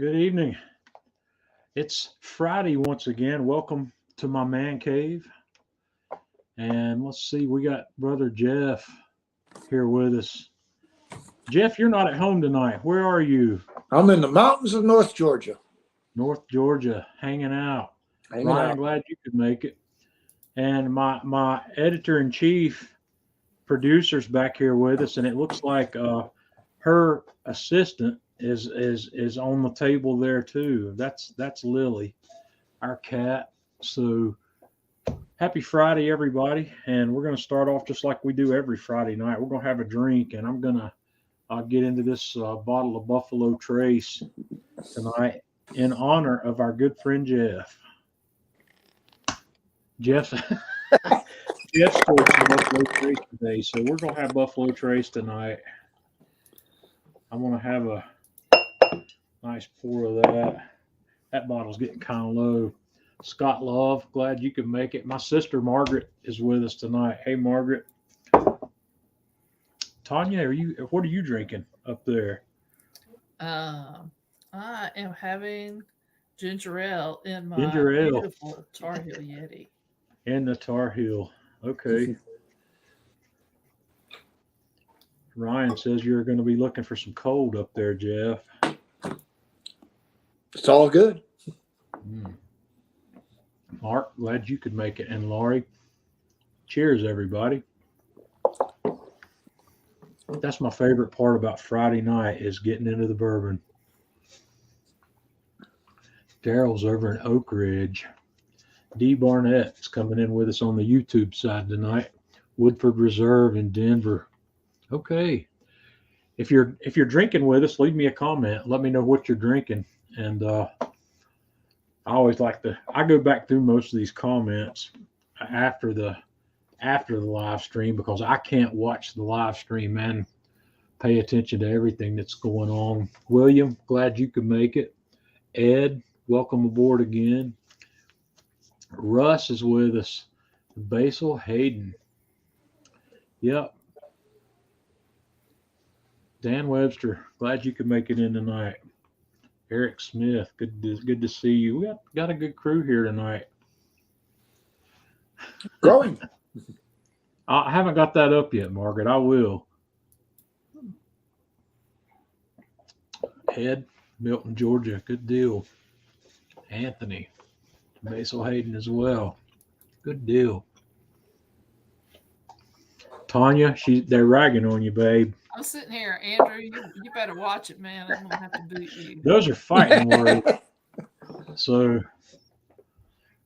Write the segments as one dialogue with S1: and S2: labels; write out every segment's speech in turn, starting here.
S1: Good evening. It's Friday once again. Welcome to my man cave. And let's see, we got brother Jeff here with us. Jeff, you're not at home tonight. Where are you?
S2: I'm in the mountains of North Georgia.
S1: North Georgia, hanging out.
S2: Hanging
S1: Ryan,
S2: out.
S1: glad you could make it. And my editor in chief, producer's back here with us, and it looks like her assistant is on the table there too. That's Lily, our cat. So happy Friday, everybody, and we're going to start off just like we do every Friday night. We're going to have a drink, and I'm going to get into this bottle of Buffalo Trace tonight in honor of our good friend Jeff. Jeff's scored some Buffalo Trace today, so we're going to have Buffalo Trace tonight. I'm going to have a nice pour of that. That bottle's getting kind of low. Scott Love, glad you could make it. My sister Margaret is with us tonight. Hey, Margaret. Tanya, what are you drinking up there?
S3: I am having ginger ale in my
S1: Ginger ale.
S3: beautiful Tar Heel Yeti.
S1: In the Tar Heel. Okay. Ryan says you're going to be looking for some cold up there, Jeff.
S2: It's all good.
S1: Mark, glad you could make it. And Laurie, cheers, everybody. That's my favorite part about Friday night is getting into the bourbon. Daryl's over in Oak Ridge. D. Barnett's coming in with us on the YouTube side tonight. Woodford Reserve in Denver. Okay. If you're drinking with us, leave me a comment. Let me know what you're drinking. And I always I go back through most of these comments after the live stream because I can't watch the live stream and pay attention to everything that's going on. William, glad you could make it. Ed, welcome aboard again. Russ is with us. Basil Hayden. Yep. Dan Webster, glad you could make it in tonight. Eric Smith, good to see you. We got a good crew here tonight.
S2: Growing.
S1: I haven't got that up yet, Margaret. I will. Ed, Milton, Georgia, good deal. Anthony, Basil Hayden as well. Good deal. Tanya, they're ragging on you, babe.
S3: I'm sitting here, Andrew. You better watch it, man. I'm gonna have to boot you.
S1: Those are fighting words. So,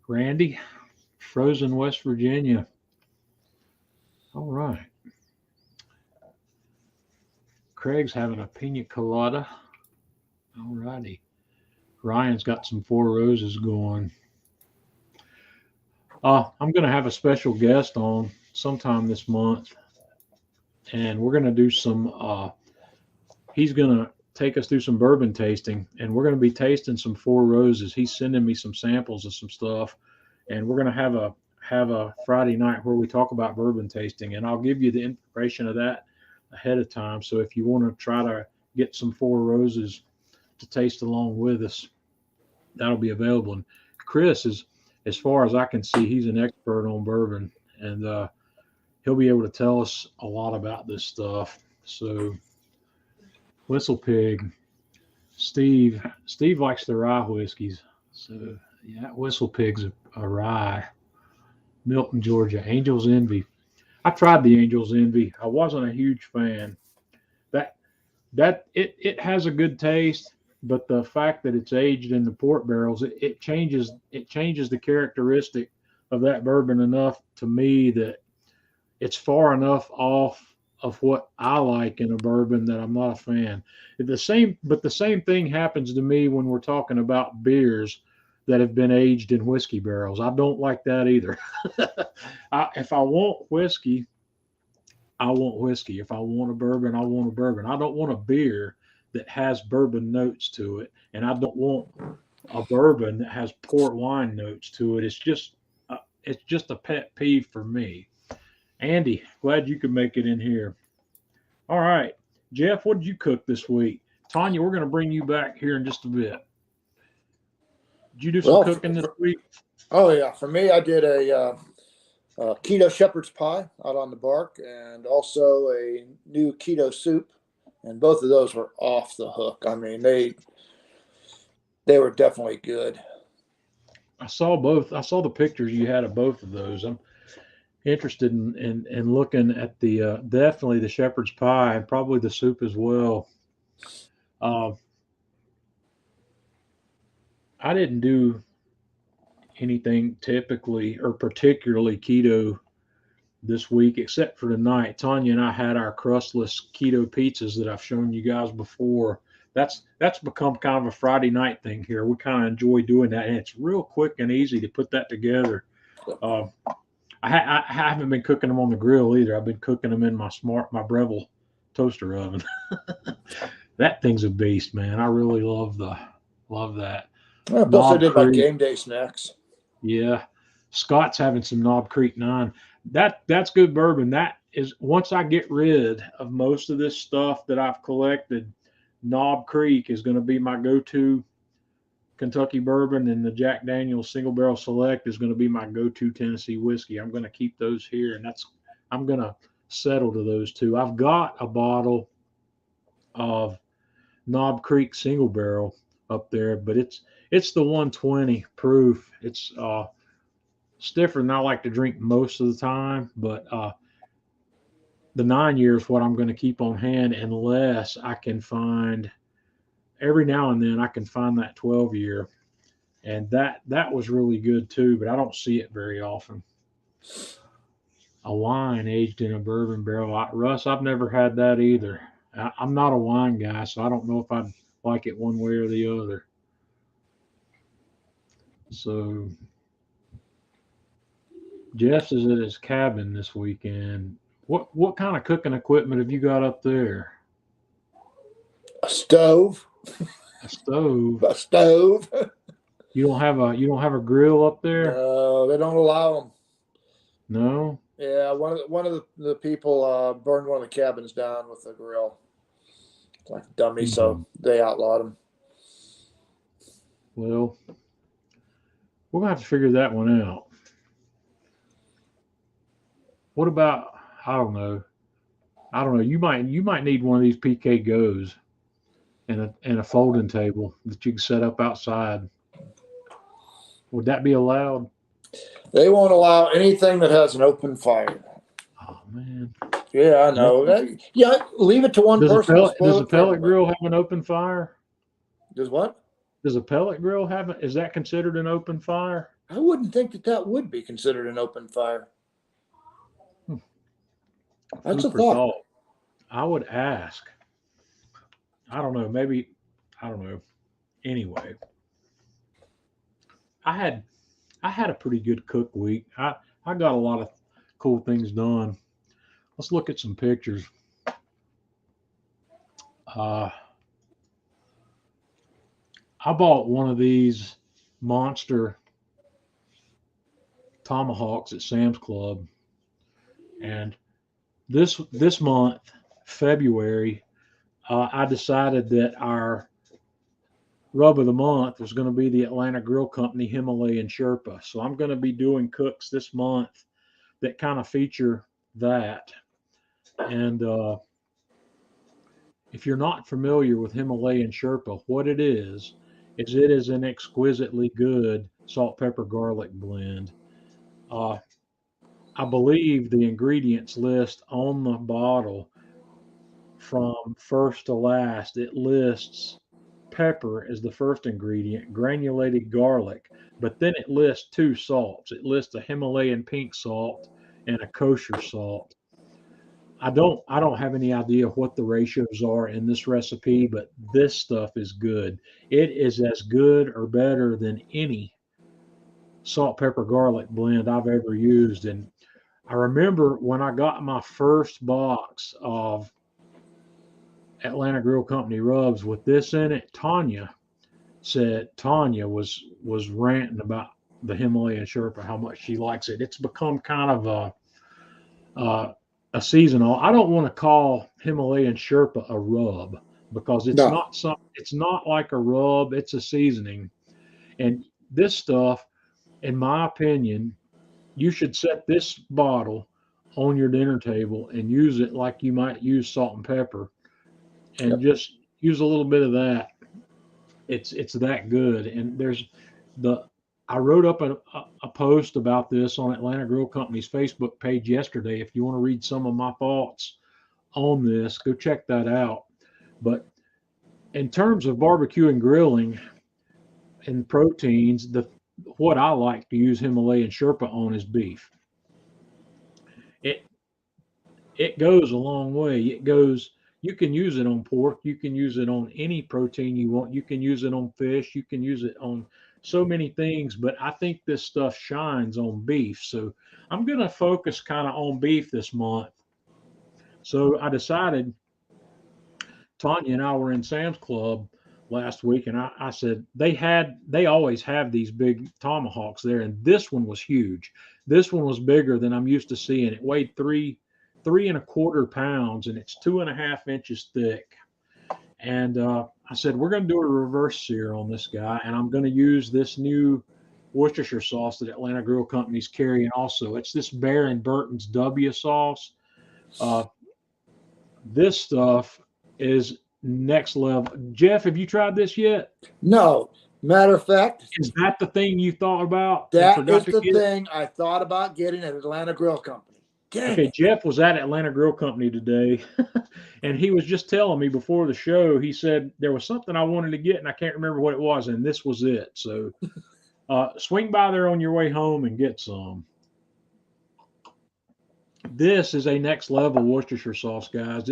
S1: Randy, Frozen, West Virginia. All right. Craig's having a pina colada. All righty. Ryan's got some Four Roses going. I'm going to have a special guest on sometime this month. And we're going to do some, he's going to take us through some bourbon tasting. And we're going to be tasting some Four Roses. He's sending me some samples of some stuff. And we're going to have a Friday night where we talk about bourbon tasting. And I'll give you the information of that ahead of time. So if you want to try to get some Four Roses to taste along with us, that'll be available. And Chris is, as far as I can see, he's an expert on bourbon, and he'll be able to tell us a lot about this stuff. So Whistle Pig, Steve likes the rye whiskeys. So yeah, Whistle Pig's a rye. Milton, Georgia, Angel's Envy. I tried the Angel's Envy. I wasn't a huge fan. That it has a good taste, but the fact that it's aged in the port barrels, it changes the characteristic of that bourbon enough to me that it's far enough off of what I like in a bourbon that I'm not a fan. But the same thing happens to me when we're talking about beers that have been aged in whiskey barrels. I don't like that either. If I want whiskey, I want whiskey. If I want a bourbon, I want a bourbon. I don't want a beer that has bourbon notes to it, and I don't want a bourbon that has port wine notes to it. It's just a pet peeve for me. Andy, glad you could make it in here. All right, Jeff, what did you cook this week? Tanya, we're going to bring you back here in just a bit. Did you do some cooking this week?
S2: Oh yeah, for me, I did a keto shepherd's pie out on the bark, and also a new keto soup, and both of those were off the hook. I mean, they were definitely good.
S1: I saw both. I saw the pictures you had of both of those. I'm interested in looking at the definitely the shepherd's pie and probably the soup as well. I didn't do anything typically or particularly keto this week, except for tonight. Tanya and I had our crustless keto pizzas that I've shown you guys before. That's become kind of a Friday night thing here. We kind of enjoy doing that, and it's real quick and easy to put that together. I haven't been cooking them on the grill either. I've been cooking them in my Breville toaster oven. That thing's a beast, man. I really love that.
S2: Well, plus, I did my game day snacks.
S1: Yeah, Scott's having some Knob Creek 9. That's good bourbon. That is, once I get rid of most of this stuff that I've collected, Knob Creek is going to be my go-to Kentucky bourbon, and the Jack Daniel's Single Barrel Select is going to be my go-to Tennessee whiskey. I'm going to keep those here, and I'm going to settle to those two. I've got a bottle of Knob Creek Single Barrel up there, but it's the 120 proof. It's stiffer than I like to drink most of the time, but the 9 years what I'm going to keep on hand unless I can find, every now and then I can find that 12 year, and that was really good too, but I don't see it very often. A wine aged in a bourbon barrel. Russ, I've never had that either. I'm not a wine guy, so I don't know if I'd like it one way or the other. So Jeff's is at his cabin this weekend. What kind of cooking equipment have you got up there?
S2: A stove.
S1: A stove.
S2: A stove.
S1: You don't have a grill up there?
S2: No, they don't allow them.
S1: No.
S2: Yeah, one of the people burned one of the cabins down with a grill. Like a dummy, so they outlawed them.
S1: Well, we're gonna have to figure that one out. What about, I don't know. You might need one of these PK Go's and a folding table that you can set up outside. Would that be allowed?
S2: They won't allow anything that has an open fire.
S1: Oh man.
S2: Yeah, I know. Yeah, leave it to one person.
S1: Does a pellet grill have an open fire?
S2: Does what?
S1: Does a pellet grill have is that considered an open fire?
S2: I wouldn't think that would be considered an open fire. That's a thought.
S1: I would ask. I don't know. Maybe, I don't know. Anyway, I had a pretty good cook week. I got a lot of cool things done. Let's look at some pictures. I bought one of these monster Tomahawks at Sam's Club, and this month, February, I decided that our rub of the month was going to be the Atlanta Grill Company Himalayan Sherpa. So I'm going to be doing cooks this month that kind of feature that. And if you're not familiar with Himalayan Sherpa, what it is it is an exquisitely good salt, pepper, garlic blend. I believe the ingredients list on the bottle from first to last, it lists pepper as the first ingredient, granulated garlic, but then it lists two salts. It lists a Himalayan pink salt and a kosher salt. I don't have any idea what the ratios are in this recipe, but this stuff is good. It is as good or better than any salt, pepper, garlic blend I've ever used. And I remember when I got my first box of Atlanta Grill Company rubs with this in it, Tanya was ranting about the Himalayan Sherpa, how much she likes it. It's become kind of a seasonal. I don't want to call Himalayan Sherpa a rub because it's not like a rub. It's a seasoning, and this stuff, in my opinion, you should set this bottle on your dinner table and use it like you might use salt and pepper, and
S2: Yep.
S1: just use a little bit of that. It's that good. And the I wrote up a post about this on Atlanta Grill Company's Facebook page yesterday. If you want to read some of my thoughts on this, go check that out. But in terms of barbecue and grilling and proteins, the what I like to use Himalayan Sherpa on is beef. It it goes a long way. It goes. You can use it on pork. You can use it on any protein you want. You can use it on fish. You can use it on so many things. But I think this stuff shines on beef. So I'm going to focus kind of on beef this month. So I decided, Tanya and I were in Sam's Club last week, and I said they always have these big tomahawks there, and this one was huge. This one was bigger than I'm used to seeing. It weighed three and a quarter pounds, and it's 2.5 inches thick. And I said, we're going to do a reverse sear on this guy, and I'm going to use this new Worcestershire sauce that Atlanta Grill Company's carrying also. It's this Bear and Burton's W sauce. This stuff is next level. Jeff, have you tried this yet?
S2: No. Matter of fact,
S1: Is that the thing you thought about?
S2: that is the thing I thought about getting at Atlanta Grill Company.
S1: Okay, Jeff was at Atlanta Grill Company today, and he was just telling me before the show, he said there was something I wanted to get, and I can't remember what it was, and this was it. So swing by there on your way home and get some. This is a next level Worcestershire sauce, guys.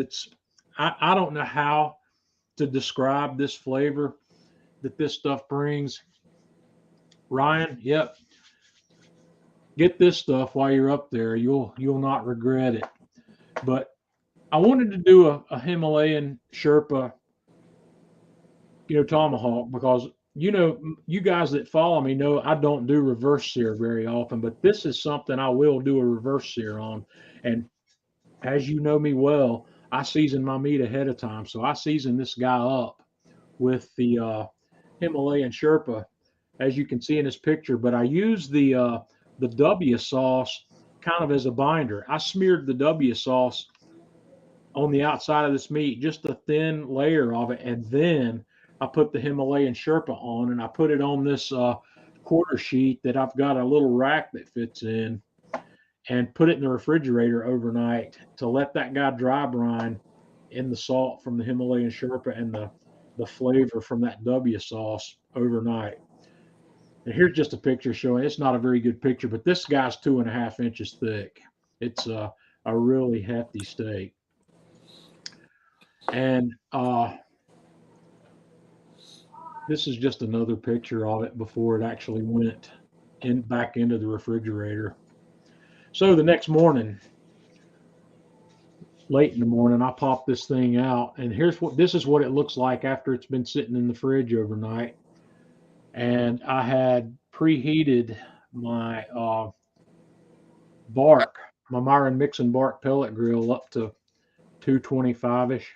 S1: I don't know how to describe this flavor that this stuff brings. Ryan, yep. Get this stuff while you're up there. You'll not regret it. But I wanted to do a Himalayan Sherpa, tomahawk, because you guys that follow me know I don't do reverse sear very often, but this is something I will do a reverse sear on. And as you know me well, I season my meat ahead of time. So I season this guy up with the Himalayan Sherpa, as you can see in this picture. But I use the W sauce kind of as a binder. I smeared the W sauce on the outside of this meat, just a thin layer of it, and then I put the Himalayan Sherpa on, and I put it on this quarter sheet that I've got a little rack that fits in, and put it in the refrigerator overnight to let that guy dry brine in the salt from the Himalayan Sherpa and the flavor from that W sauce overnight. And here's just a picture showing. It's not a very good picture, but this guy's 2.5 inches thick. It's a really hefty steak. And this is just another picture of it before it actually went back into the refrigerator. So the next morning, late in the morning, I pop this thing out, and this is what it looks like after it's been sitting in the fridge overnight. And I had preheated my bark, my Myron Mixon bark pellet grill up to 225-ish,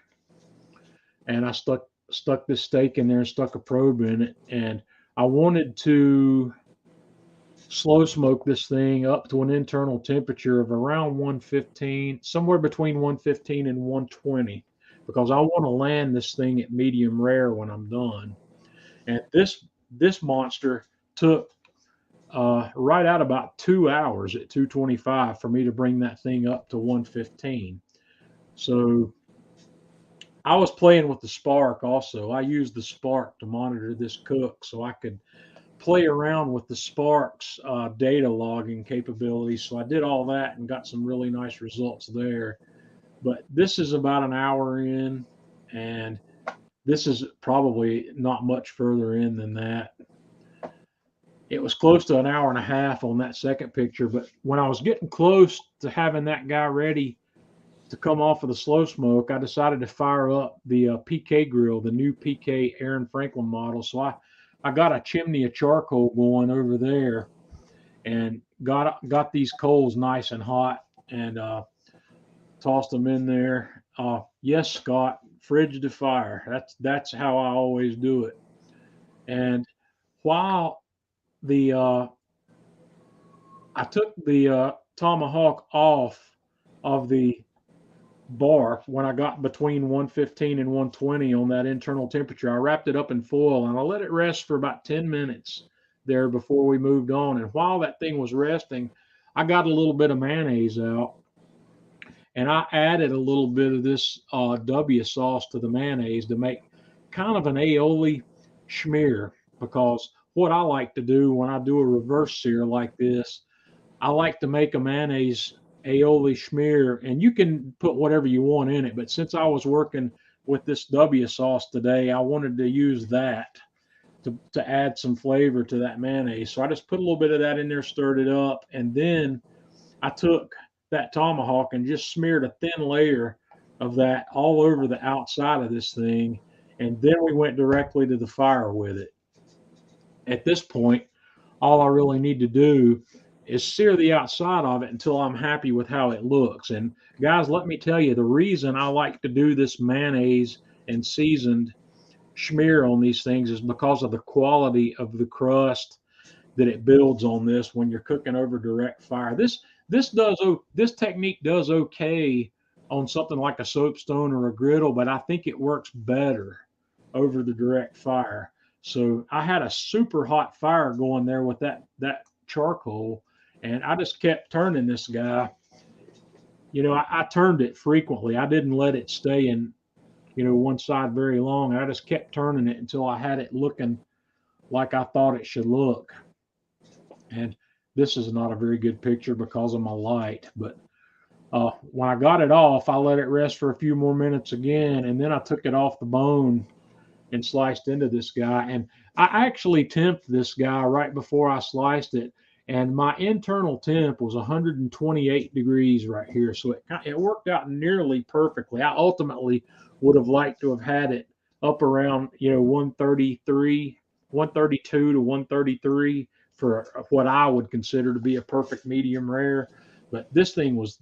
S1: and I stuck this steak in there and stuck a probe in it, and I wanted to slow smoke this thing up to an internal temperature of around 115, somewhere between 115 and 120, because I want to land this thing at medium rare when I'm done. And this monster took right out about 2 hours at 225 for me to bring that thing up to 115. So I was playing with the spark also. I used the spark to monitor this cook so I could play around with the spark's data logging capabilities. So I did all that and got some really nice results there. But this is about an hour in, and this is probably not much further in than that. It was close to an hour and a half on that second picture, but when I was getting close to having that guy ready to come off of the slow smoke, I decided to fire up the PK grill, the new PK Aaron Franklin model. So I got a chimney of charcoal going over there, and got these coals nice and hot, and tossed them in there. Yes, Scott, fridge to fire. That's how I always do it. And while the Tomahawk off of the bar when I got between 115 and 120 on that internal temperature. I wrapped it up in foil and I let it rest for about 10 minutes there before we moved on. And while that thing was resting, I got a little bit of mayonnaise out and I added a little bit of this W sauce to the mayonnaise to make kind of an aioli schmear, because what I like to do when I do a reverse sear like this, I like to make a mayonnaise aioli schmear, and you can put whatever you want in it. But since I was working with this W sauce today, I wanted to use that to add some flavor to that mayonnaise. So I just put a little bit of that in there, stirred it up, and then I took that Tomahawk and just smeared a thin layer of that all over the outside of this thing. And then we went directly to the fire with it. At this point, all I really need to do is sear the outside of it until I'm happy with how it looks. And guys, let me tell you, the reason I like to do this mayonnaise and seasoned schmear on these things is because of the quality of the crust that it builds on this when you're cooking over direct fire. This technique does okay on something like a soapstone or a griddle, but I think it works better over the direct fire. So I had a super hot fire going there with that charcoal, and I just kept turning this guy. I turned it frequently. I didn't let it stay in, one side very long. I just kept turning it until I had it looking like I thought it should look. And this is not a very good picture because of my light, but when I got it off, I let it rest for a few more minutes again, and then I took it off the bone and sliced into this guy. And I actually temped this guy right before I sliced it, and my internal temp was 128 degrees right here. So it worked out nearly perfectly. I ultimately would have liked to have had it up around 132 to 133 for what I would consider to be a perfect medium rare. But this thing was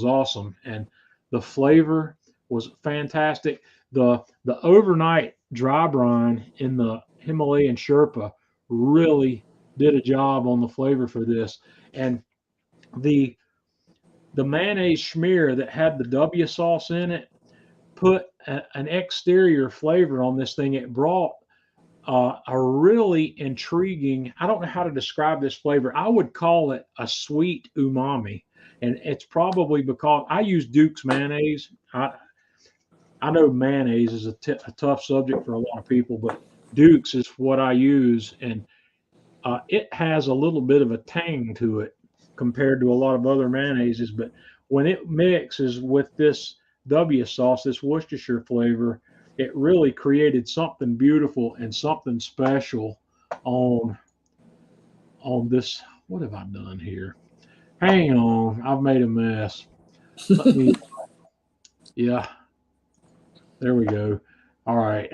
S1: awesome, and the flavor was fantastic. The overnight dry brine in the Himalayan Sherpa really did a job on the flavor for this. And the mayonnaise schmear that had the W sauce in it put an exterior flavor on this thing. It brought a really intriguing, I don't know how to describe this flavor. I would call it a sweet umami. And it's probably because I use Duke's mayonnaise. I know mayonnaise is a tough subject for a lot of people, but Duke's is what I use. And it has a little bit of a tang to it compared to a lot of other mayonnaises. But when it mixes with this W sauce, this Worcestershire flavor, it really created something beautiful and something special on this. What have I done here? Hang on, I've made a mess. Let me, yeah, there we go. All right.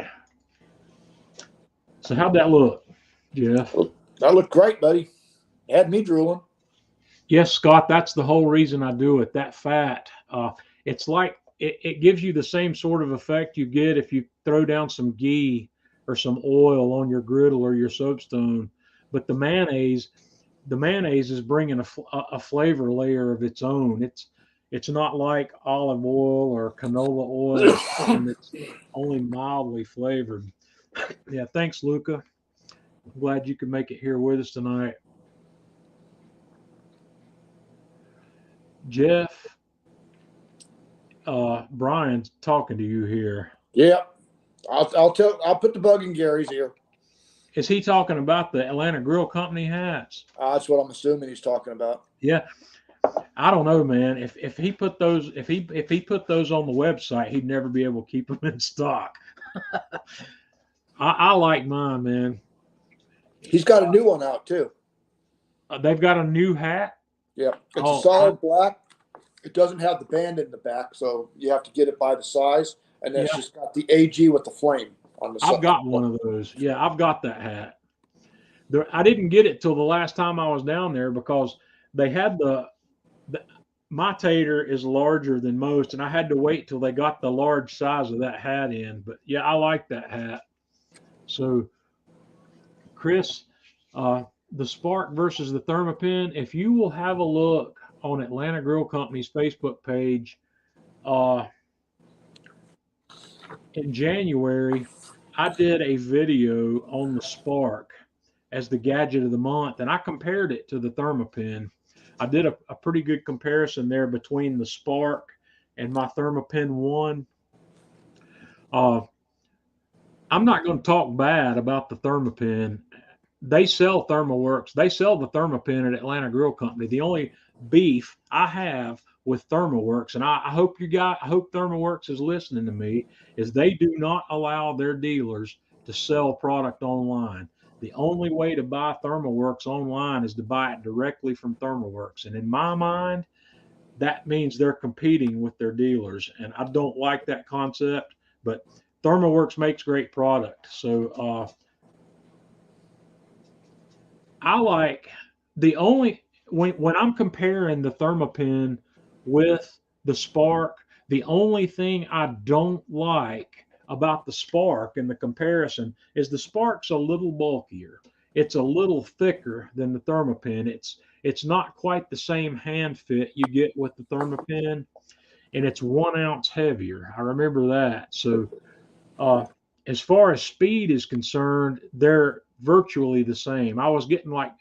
S1: So how'd that look, Jeff?
S2: That looked great, buddy. Had me drooling.
S1: Yes, Scott, that's the whole reason I do it. That fat, it's like it gives you the same sort of effect you get if you throw down some ghee or some oil on your griddle or your soapstone. But the mayonnaise is bringing a flavor layer of its own. It's not like olive oil or canola oil, and it's only mildly flavored. Yeah, thanks, Luca. I'm glad you could make it here with us tonight. Jeff, Brian's talking to you here.
S2: Yeah, I'll put the bug in Gary's ear.
S1: Is he talking about the Atlanta Grill Company hats?
S2: That's what I'm assuming he's talking about.
S1: Yeah, I don't know, man. If he put those on the website, he'd never be able to keep them in stock. I like mine, man.
S2: He's got a new one out too.
S1: They've got a new hat.
S2: Yeah, it's a solid black. It doesn't have the band in the back, so you have to get it by the size, and then it's just got the AG with the flame on the side.
S1: I've got one of those. Yeah, I've got that hat. I didn't get it till the last time I was down there because they had my tater is larger than most, and I had to wait till they got the large size of that hat in. But yeah, I like that hat. So, Chris, the Spark versus the Thermopin, if you will have a look on Atlanta Grill Company's Facebook page, in January, I did a video on the Spark as the gadget of the month, and I compared it to the Thermopin. I did a pretty good comparison there between the Spark and my Thermopin 1. I'm not going to talk bad about the Thermopin. They sell ThermoWorks. They sell the Thermopin at Atlanta Grill Company. The only beef I have with ThermoWorks, and I hope I hope ThermoWorks is listening to me, is they do not allow their dealers to sell product online. The only way to buy ThermoWorks online is to buy it directly from ThermoWorks. And in my mind, that means they're competing with their dealers. And I don't like that concept, but ThermoWorks makes great product. So I like when I'm comparing the Thermopin with the Spark, the only thing I don't like about the Spark in the comparison is the Spark's a little bulkier. It's a little thicker than the Thermopin. It's not quite the same hand fit you get with the Thermopin, and it's 1 ounce heavier. I remember that. So as far as speed is concerned, they're virtually the same. I was getting like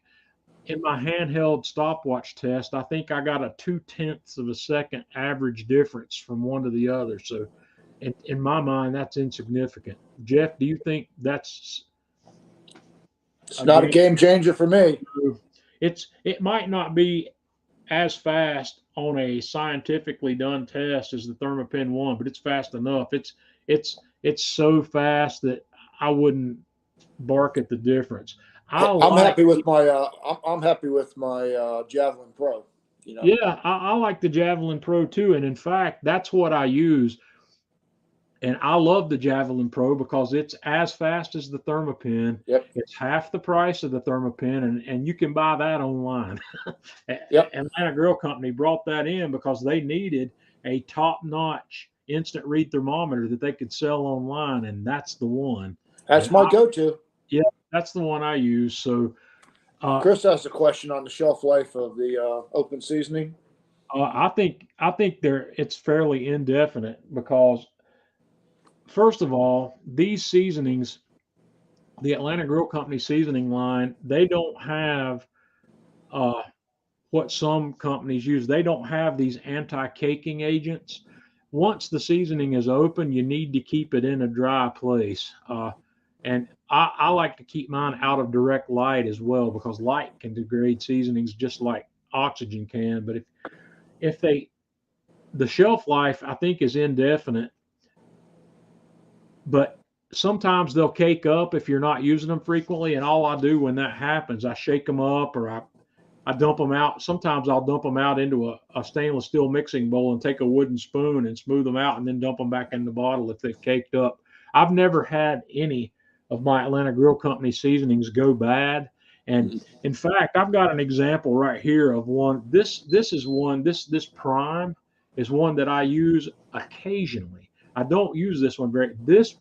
S1: in my handheld stopwatch test, I think I got a 0.2 of a second average difference from one to the other. So in my mind, that's insignificant. Jeff, do you think that's
S2: It's not a game changer for me.
S1: It might not be as fast on a scientifically done test as the Thermopin 1, but it's fast enough. It's so fast that I wouldn't bark at the difference.
S2: I'm happy with my Javelin Pro. You know?
S1: Yeah, I like the Javelin Pro too, and in fact, that's what I use. And I love the Javelin Pro because it's as fast as the Thermopin.
S2: Yep.
S1: It's half the price of the Thermopin, and you can buy that online.
S2: Yep.
S1: Atlanta Grill Company brought that in because they needed a top-notch instant read thermometer that they could sell online, and that's the one.
S2: That's my go-to.
S1: Yeah, that's the one I use. So,
S2: Chris has a question on the shelf life of the open seasoning.
S1: I think it's fairly indefinite because, first of all, these seasonings, the Atlanta Grill Company seasoning line, they don't have what some companies use. They don't have these anti-caking agents. Once the seasoning is open, you need to keep it in a dry place. And I like to keep mine out of direct light as well because light can degrade seasonings just like oxygen can. But if the shelf life, I think, is indefinite, but sometimes they'll cake up if you're not using them frequently. And all I do when that happens, I shake them up or I dump them out. Sometimes I'll dump them out into a stainless steel mixing bowl and take a wooden spoon and smooth them out and then dump them back in the bottle if they've caked up. I've never had any of my Atlanta Grill Company seasonings go bad. And in fact, I've got an example right here of one. This prime is one that I use occasionally. I don't use this one this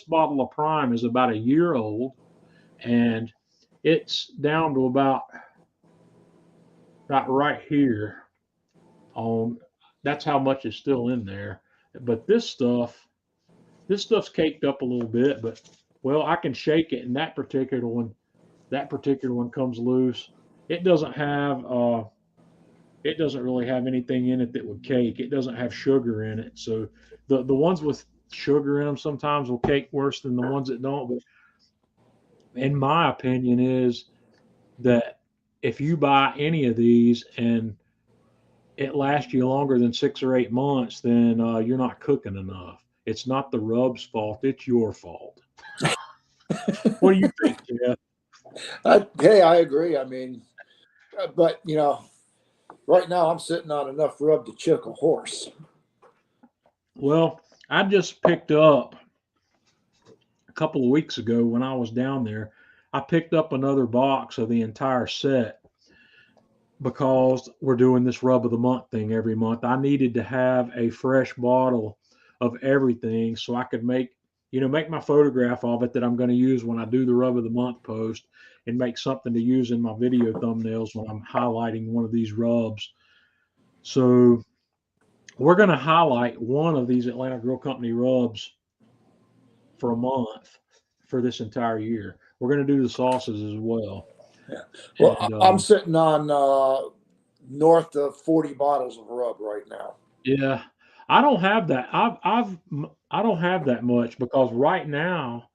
S1: bottle of prime is about a year old, and it's down to about right here on, that's how much is still in there. But this stuff's caked up a little bit, but well, I can shake it, and that particular one comes loose. It doesn't really have anything in it that would cake. It doesn't have sugar in it. So the ones with sugar in them sometimes will cake worse than the ones that don't. But in my opinion is that if you buy any of these and it lasts you longer than 6 or 8 months, then you're not cooking enough. It's not the rub's fault. It's your fault. What do you think, Jeff?
S2: Hey, I agree. I mean, but right now I'm sitting on enough rub to choke a horse.
S1: Well, I just picked up a couple of weeks ago when I was down there. I picked up another box of the entire set because we're doing this rub of the month thing every month. I needed to have a fresh bottle of everything so I could make my photograph of it that I'm going to use when I do the rub of the month post. and make something to use in my video thumbnails when I'm highlighting one of these rubs. So we're going to highlight one of these Atlanta Grill Company rubs for a month for this entire year. We're going to do the sauces as well.
S2: Yeah. Well,
S1: and,
S2: I'm sitting on north of 40 bottles of rub right now.
S1: Yeah, I don't have that. I don't have that much, because right now,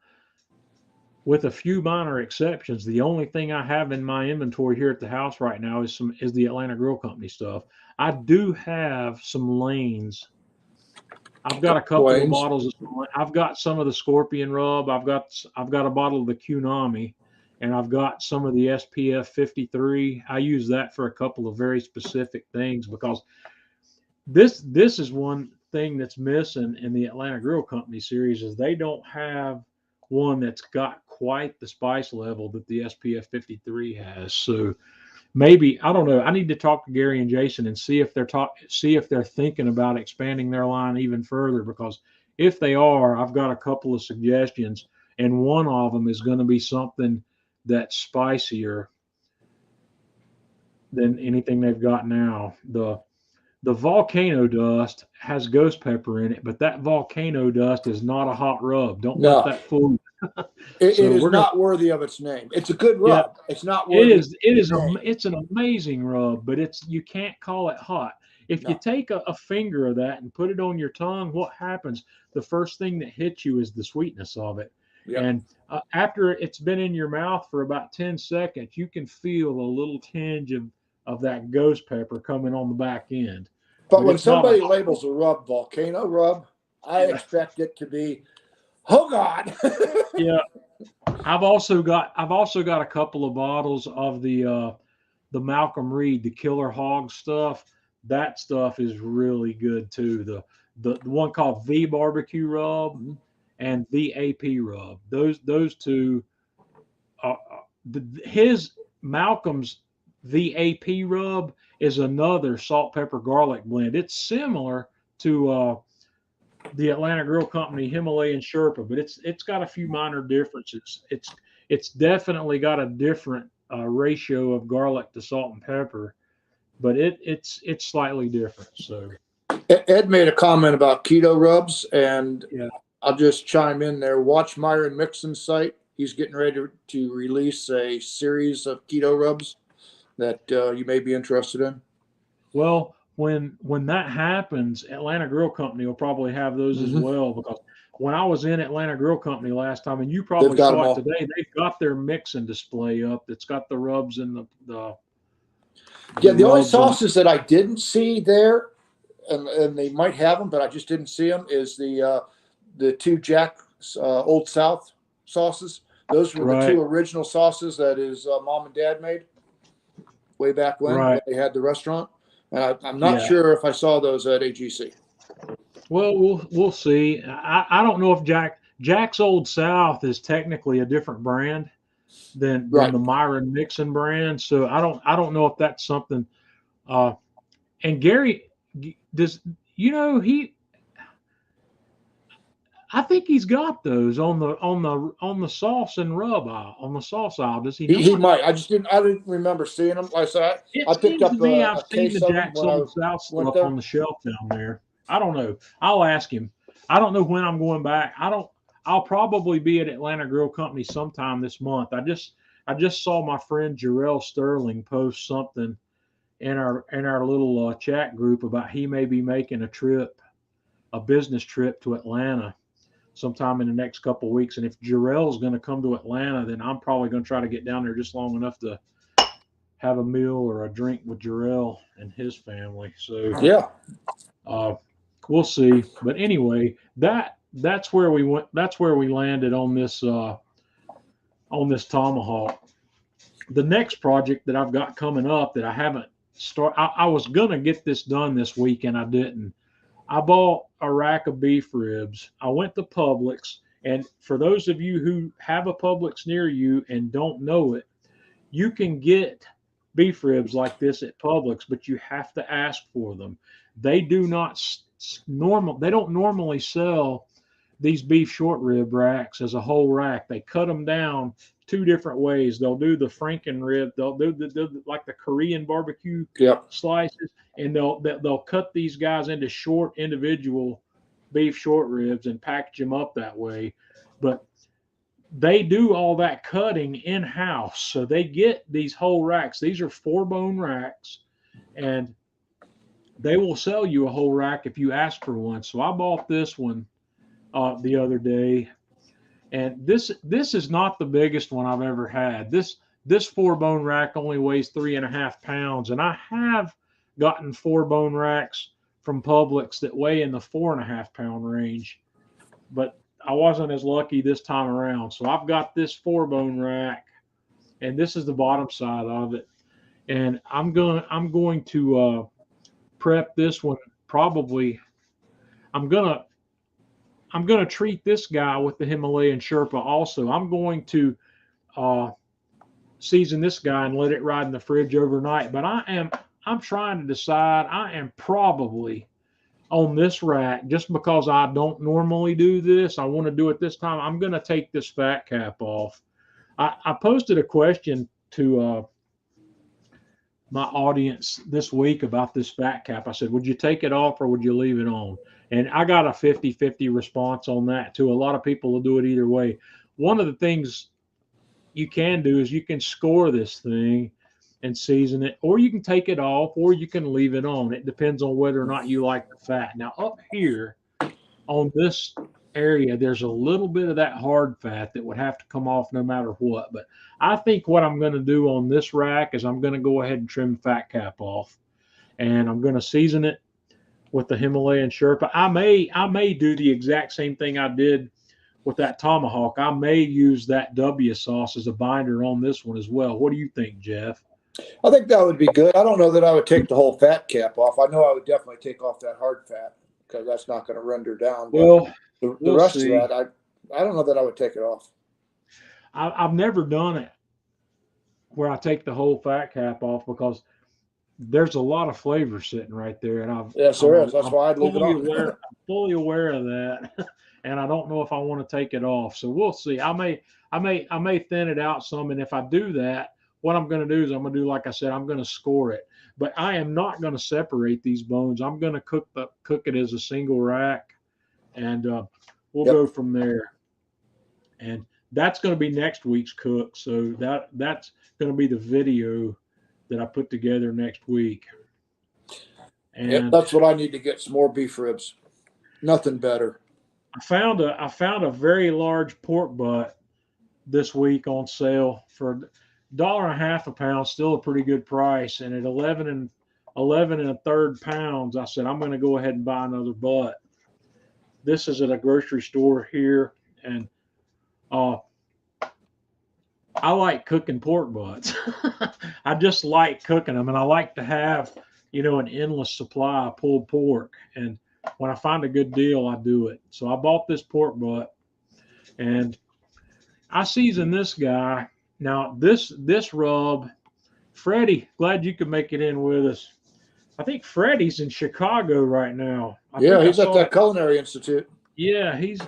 S1: with a few minor exceptions, the only thing I have in my inventory here at the house right now is the Atlanta Grill Company stuff. I do have some lanes. I've got a couple of bottles. I've got some of the Scorpion rub. I've got a bottle of the Kunami, and I've got some of the SPF 53. I use that for a couple of very specific things, because this is one thing that's missing in the Atlanta Grill Company series, is they don't have one that's got quite the spice level that the SPF 53 has. So maybe, I don't know, I need to talk to Gary and Jason and see if they're thinking about expanding their line even further, because if they are, I've got a couple of suggestions, and one of them is going to be something that's spicier than anything they've got now. The volcano dust has ghost pepper in it, but that volcano dust is not a hot rub. Don't let that fool you.
S2: It is not worthy of its name. It's a good rub. Yeah, it's not worthy.
S1: It's an amazing rub, but you can't call it hot. If you take a finger of that and put it on your tongue, what happens? The first thing that hits you is the sweetness of it. Yep. And after it's been in your mouth for about 10 seconds, you can feel a little tinge of that ghost pepper coming on the back end.
S2: But when somebody labels a rub volcano rub, I expect it to be, oh God.
S1: Yeah. I've also got a couple of bottles of the Malcolm Reed, the Killer Hog stuff. That stuff is really good too. The one called the Barbecue Rub and the AP Rub. Those two, Malcolm's the AP Rub is another salt, pepper, garlic blend. It's similar to the Atlanta Grill Company Himalayan Sherpa, but it's got a few minor differences. It's definitely got a different ratio of garlic to salt and pepper, but it's slightly different. So
S2: Ed made a comment about keto rubs, and I'll just chime in there. Watch Myron Mixon's site. He's getting ready to release a series of keto rubs that you may be interested in.
S1: Well, when that happens, Atlanta Grill Company will probably have those as well, because when I was in Atlanta Grill Company last time, and you probably saw it today, they've got their mixing display up that's got the rubs and the
S2: only sauces that I didn't see there, and they might have them, but I just didn't see them, is the two Jack's Old South sauces. Those were the two original sauces that his mom and dad made way back when they had the restaurant. And I'm not sure if I saw those at AGC.
S1: Well, we'll see. I don't know if Jack's Old South is technically a different brand than the Myron Mixon brand. So I don't know if that's something. And Gary, I think he's got those on the sauce and rub aisle, on the sauce aisle. Does he?
S2: He might. I didn't remember seeing them. Like I said, I picked up
S1: I've seen the Jack's Old South stuff on the shelf down there. I don't know. I'll ask him. I don't know when I'm going back. I'll probably be at Atlanta Grill Company sometime this month. I just saw my friend Jarrell Sterling post something in our little chat group about he may be making a business trip to Atlanta sometime in the next couple of weeks. And if Jarrell's going to come to Atlanta, then I'm probably going to try to get down there just long enough to have a meal or a drink with Jarrell and his family. So we'll see. But anyway, that's where we went. That's where we landed on this Tomahawk. The next project that I've got coming up that I haven't started, I was going to get this done this week and I didn't. I bought a rack of beef ribs. I went to Publix, and for those of you who have a Publix near you and don't know it, you can get beef ribs like this at Publix, but you have to ask for them. They do not they don't normally sell these beef short rib racks as a whole rack. They cut them down two different ways. They'll do the Franken rib. They'll do like the Korean barbecue slices, and they'll cut these guys into short individual beef short ribs and package them up that way. But they do all that cutting in-house. So they get these whole racks. These are 4-bone racks, and they will sell you a whole rack if you ask for one. So I bought this one the other day, and this is not the biggest one I've ever had. This 4-bone rack only weighs 3.5 pounds, and I have gotten 4-bone racks from Publix that weigh in the 4.5 pound range, but I wasn't as lucky this time around. So I've got this 4-bone rack, and this is the bottom side of it. And I'm going to prep this one. Probably I'm gonna treat this guy with the Himalayan Sherpa also. I'm going to season this guy and let it ride in the fridge overnight. But I'm trying to decide. I am probably on this rack, just because I don't normally do this, I want to do it this time. I'm going to take this fat cap off. I posted a question to my audience this week about this fat cap. I said, would you take it off or would you leave it on? And I got a 50-50 response on that too. A lot of people will do it either way. One of the things you can do is you can score this thing and season it, or you can take it off, or you can leave it on. It depends on whether or not you like the fat. Now up here on this area, there's a little bit of that hard fat that would have to come off no matter what. But I think what I'm going to do on this rack is I'm going to go ahead and trim fat cap off, and I'm going to season it with the Himalayan Sherpa. I may do the exact same thing I did with that Tomahawk. I may use that W sauce as a binder on this one as well. What do you think, Jeff?
S2: I think that would be good. I don't know that I would take the whole fat cap off. I know I would definitely take off that hard fat because that's not going to render down. But
S1: Well,
S2: the rest of that, I don't know that I would take it off.
S1: I've never done it where I take the whole fat cap off because there's a lot of flavor sitting right there, and
S2: yes, there is. That's why I'd leave it on.
S1: I'm fully aware of that, and I don't know if I want to take it off. So we'll see. I may thin it out some, and if I do that, what I'm going to do is I'm going to do, like I said, I'm going to score it. But I am not going to separate these bones. I'm going to cook it as a single rack, and we'll go from there. And that's going to be next week's cook. So that's going to be the video that I put together next week. And
S2: that's what I need to get, some more beef ribs. Nothing better.
S1: I found a very large pork butt this week on sale for $1.50 a pound, still a pretty good price. And at 11 1/3 pounds, I said, I'm going to go ahead and buy another butt. This is at a grocery store here. And I like cooking pork butts. I just like cooking them, and I like to have, an endless supply of pulled pork. And when I find a good deal, I do it. So I bought this pork butt, and I seasoned this guy. Now this rub, Freddie, glad you could make it in with us. I think Freddie's in Chicago right now.
S2: Yeah, he's at that Culinary Institute.
S1: Yeah, he's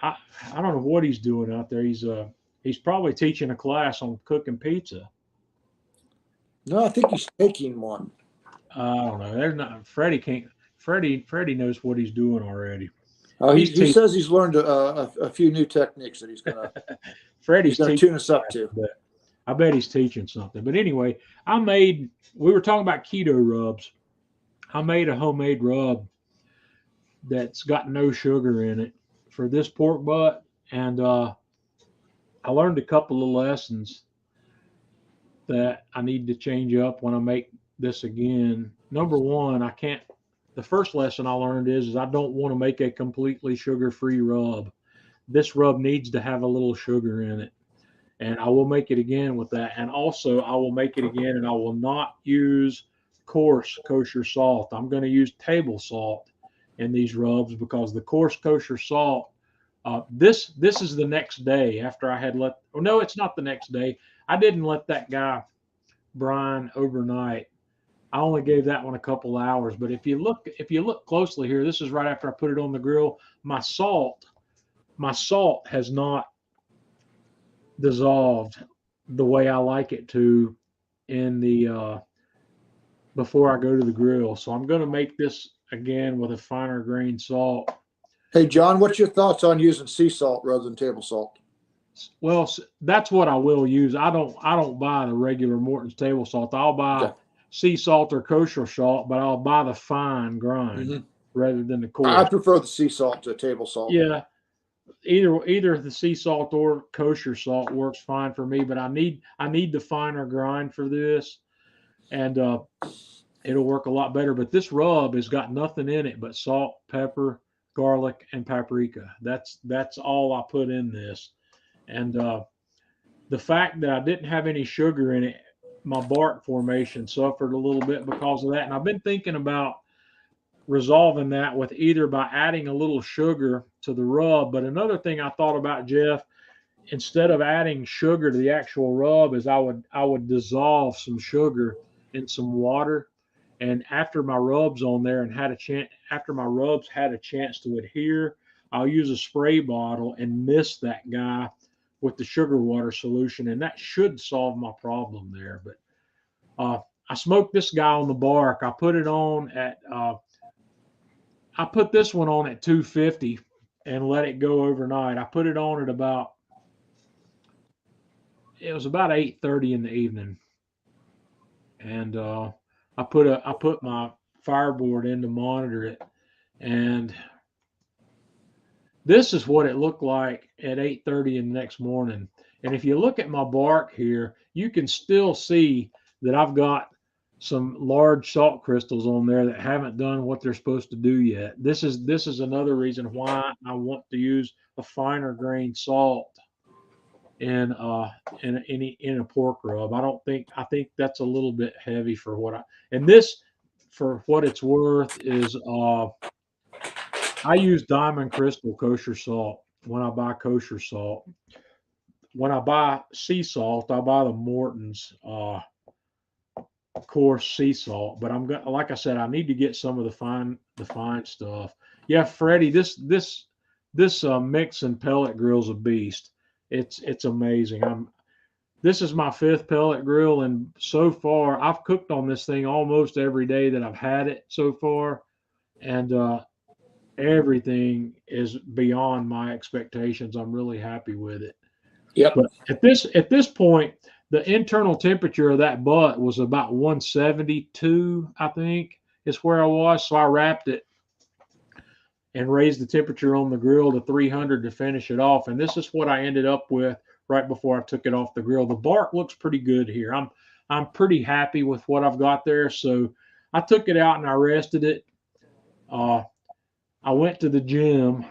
S1: I don't know what he's doing out there. He's probably teaching a class on cooking pizza.
S2: No, I think he's taking one.
S1: I don't know. There's not Freddie can't. Freddie knows what he's doing already.
S2: He says he's learned a few new techniques that he's gonna.
S1: Freddie's
S2: gonna tune us up to.
S1: I bet he's teaching something. But anyway, we were talking about keto rubs. I made a homemade rub that's got no sugar in it for this pork butt, and I learned a couple of lessons that I need to change up when I make this again. Number one, the first lesson I learned is I don't want to make a completely sugar-free rub. This rub needs to have a little sugar in it. And I will make it again with that. And also I will make it again, and I will not use coarse kosher salt. I'm going to use table salt in these rubs because the coarse kosher salt, this is the next day after I had no, it's not the next day. I didn't let that guy brine overnight. I only gave that one a couple hours, but if you look closely here, this is right after I put it on the grill. My salt has not dissolved the way I like it to in the before I go to the grill. So I'm going to make this again with a finer grain salt.
S2: Hey, John, what's your thoughts on using sea salt rather than table salt?
S1: Well, that's what I will use. I don't buy the regular Morton's table salt. I'll buy sea salt or kosher salt, but I'll buy the fine grind rather than the coarse.
S2: I prefer the sea salt to table salt.
S1: Yeah, either the sea salt or kosher salt works fine for me, but I need the finer grind for this, and it'll work a lot better. But this rub has got nothing in it but salt, pepper, garlic, and paprika. That's all I put in this. And the fact that I didn't have any sugar in it, my bark formation suffered a little bit because of that. And I've been thinking about resolving that with either by adding a little sugar to the rub. But another thing I thought about, Jeff, instead of adding sugar to the actual rub, is I would dissolve some sugar in some water. And after my rubs on there and after my rubs had a chance to adhere, I'll use a spray bottle and mist that guy with the sugar water solution, and that should solve my problem there. But I smoked this guy on the bark. I put it on at I put this one on at 250 and let it go overnight. I put it on at it was about 8:30 in the evening, and I put my fireboard in to monitor it, and this is what it looked like at 8:30 in the next morning. And if you look at my bark here, you can still see that I've got some large salt crystals on there that haven't done what they're supposed to do yet. This is another reason why I want to use a finer grain salt in a pork rub. I think that's a little bit heavy for and this, for what it's worth, is I use Diamond Crystal kosher salt when I buy kosher salt. When I buy sea salt, I buy the Morton's coarse sea salt. But like I said, I need to get some of the fine stuff. Yeah, Freddie, this mix and pellet grill's a beast. It's amazing. This is my 5th pellet grill, and so far I've cooked on this thing almost every day that I've had it so far, and everything is beyond my expectations. I'm really happy with it.
S2: Yep.
S1: But at this point, the internal temperature of that butt was about 172, I think, is where I was. So I wrapped it and raised the temperature on the grill to 300 to finish it off. And this is what I ended up with right before I took it off the grill. The bark looks pretty good here. I'm pretty happy with what I've got there. So I took it out and I rested it. I went to the gym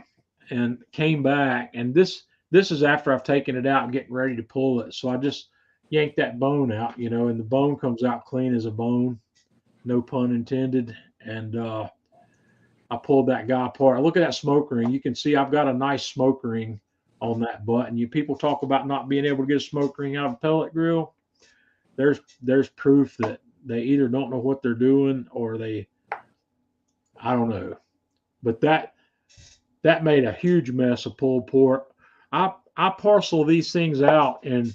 S1: and came back, and this is after I've taken it out and getting ready to pull it. So I just yanked that bone out, and the bone comes out clean as a bone, no pun intended. And I pulled that guy apart. Look at that smoke ring. You can see I've got a nice smoke ring on that butt. And people talk about not being able to get a smoke ring out of a pellet grill. There's proof that they either don't know what they're doing or I don't know. But that made a huge mess of pulled pork. I parcel these things out in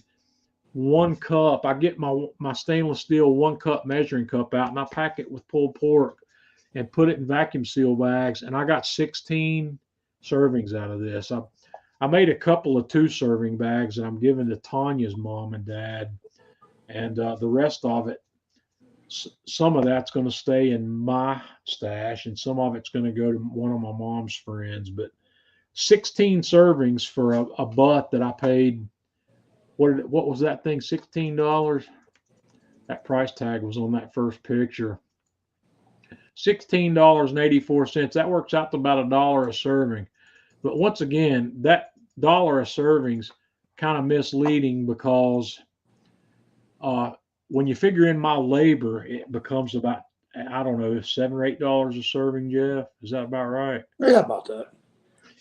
S1: 1 cup. I get my stainless steel 1 cup measuring cup out, and I pack it with pulled pork and put it in vacuum seal bags. And I got 16 servings out of this. I made a couple of 2-serving bags that I'm giving to Tanya's mom and dad, and the rest of it, some of that's going to stay in my stash, and some of it's going to go to one of my mom's friends. But 16 servings for a butt that I paid, what was that thing, $16? That price tag was on that first picture. $16.84. That works out to about $1 a serving. But once again, that $1 a serving's kind of misleading because when you figure in my labor, it becomes about, I don't know, $7 or $8 a serving, Jeff. Is that about right?
S2: Yeah, about that.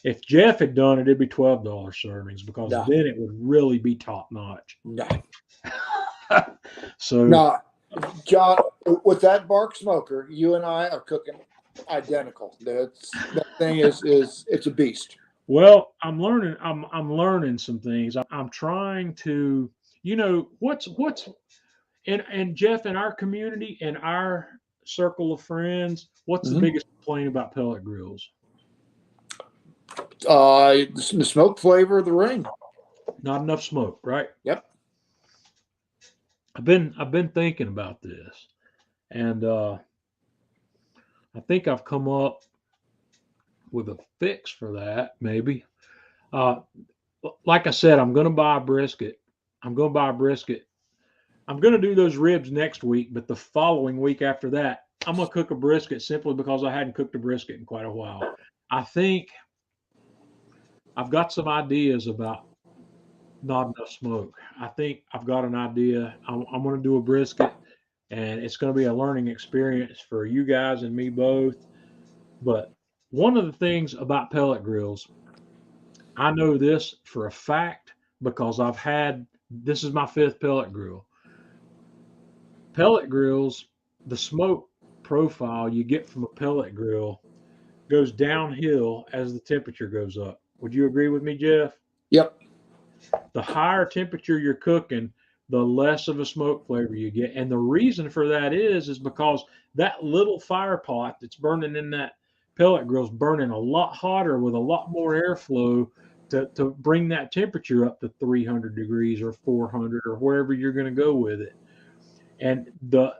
S1: If Jeff had done it, it'd be $12 servings because then it would really be top notch.
S2: No.
S1: So
S2: no, John, with that bark smoker, you and I are cooking identical. That thing is it's a beast.
S1: Well, I'm learning. I'm learning some things. I'm trying to, what's and Jeff, in our community, in our circle of friends, what's the
S2: Mhm.
S1: biggest complaint about pellet grills?
S2: The smoke flavor of the ring.
S1: Not enough smoke, right?
S2: Yep.
S1: I've been thinking about this, and I think I've come up with a fix for that. Maybe, uh, like I said, I'm going to buy a brisket. I'm going to buy a brisket. I'm going to do those ribs next week, but the following week after that, I'm going to cook a brisket simply because I hadn't cooked a brisket in quite a while. I think I've got some ideas about not enough smoke. I think I've got an idea. I'm going to do a brisket, and it's going to be a learning experience for you guys and me both. But one of the things about pellet grills, I know this for a fact because this is my fifth pellet grill. Pellet grills, the smoke profile you get from a pellet grill goes downhill as the temperature goes up. Would you agree with me, Jeff?
S2: Yep.
S1: The higher temperature you're cooking, the less of a smoke flavor you get. And the reason for that is because that little fire pot that's burning in that pellet grill is burning a lot hotter with a lot more airflow to bring that temperature up to 300 degrees or 400 or wherever you're going to go with it. And the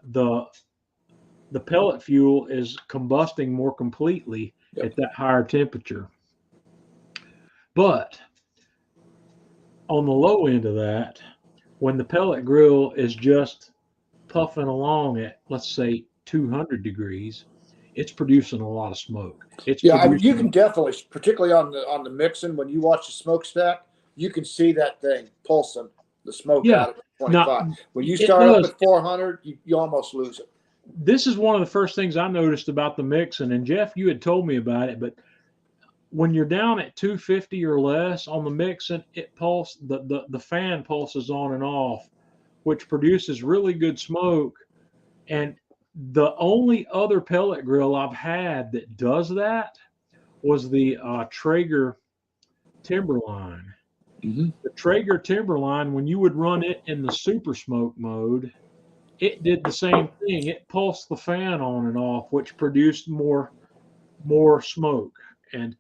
S1: pellet fuel is combusting more completely
S2: Yep.
S1: at that higher temperature. But on the low end of that, when the pellet grill is just puffing along at, let's say, 200 degrees, it's producing a lot of smoke. It's
S2: Yeah, I mean, you
S1: producing,
S2: can definitely, particularly on the mixing, when you watch the smokestack, you can see that thing pulsing the smoke
S1: yeah.
S2: out at
S1: Now
S2: 25. When you
S1: it
S2: start up
S1: does.
S2: at 400, you almost lose it.
S1: This is one of the first things I noticed about the mixing, and Jeff, you had told me about it, but when you're down at 250 or less on the mixing, the fan pulses on and off, which produces really good smoke. And the only other pellet grill I've had that does that was the Traeger Timberline.
S2: Mm-hmm.
S1: The Traeger Timberline, when you would run it in the super smoke mode, it did the same thing. It pulsed the fan on and off, which produced more smoke. And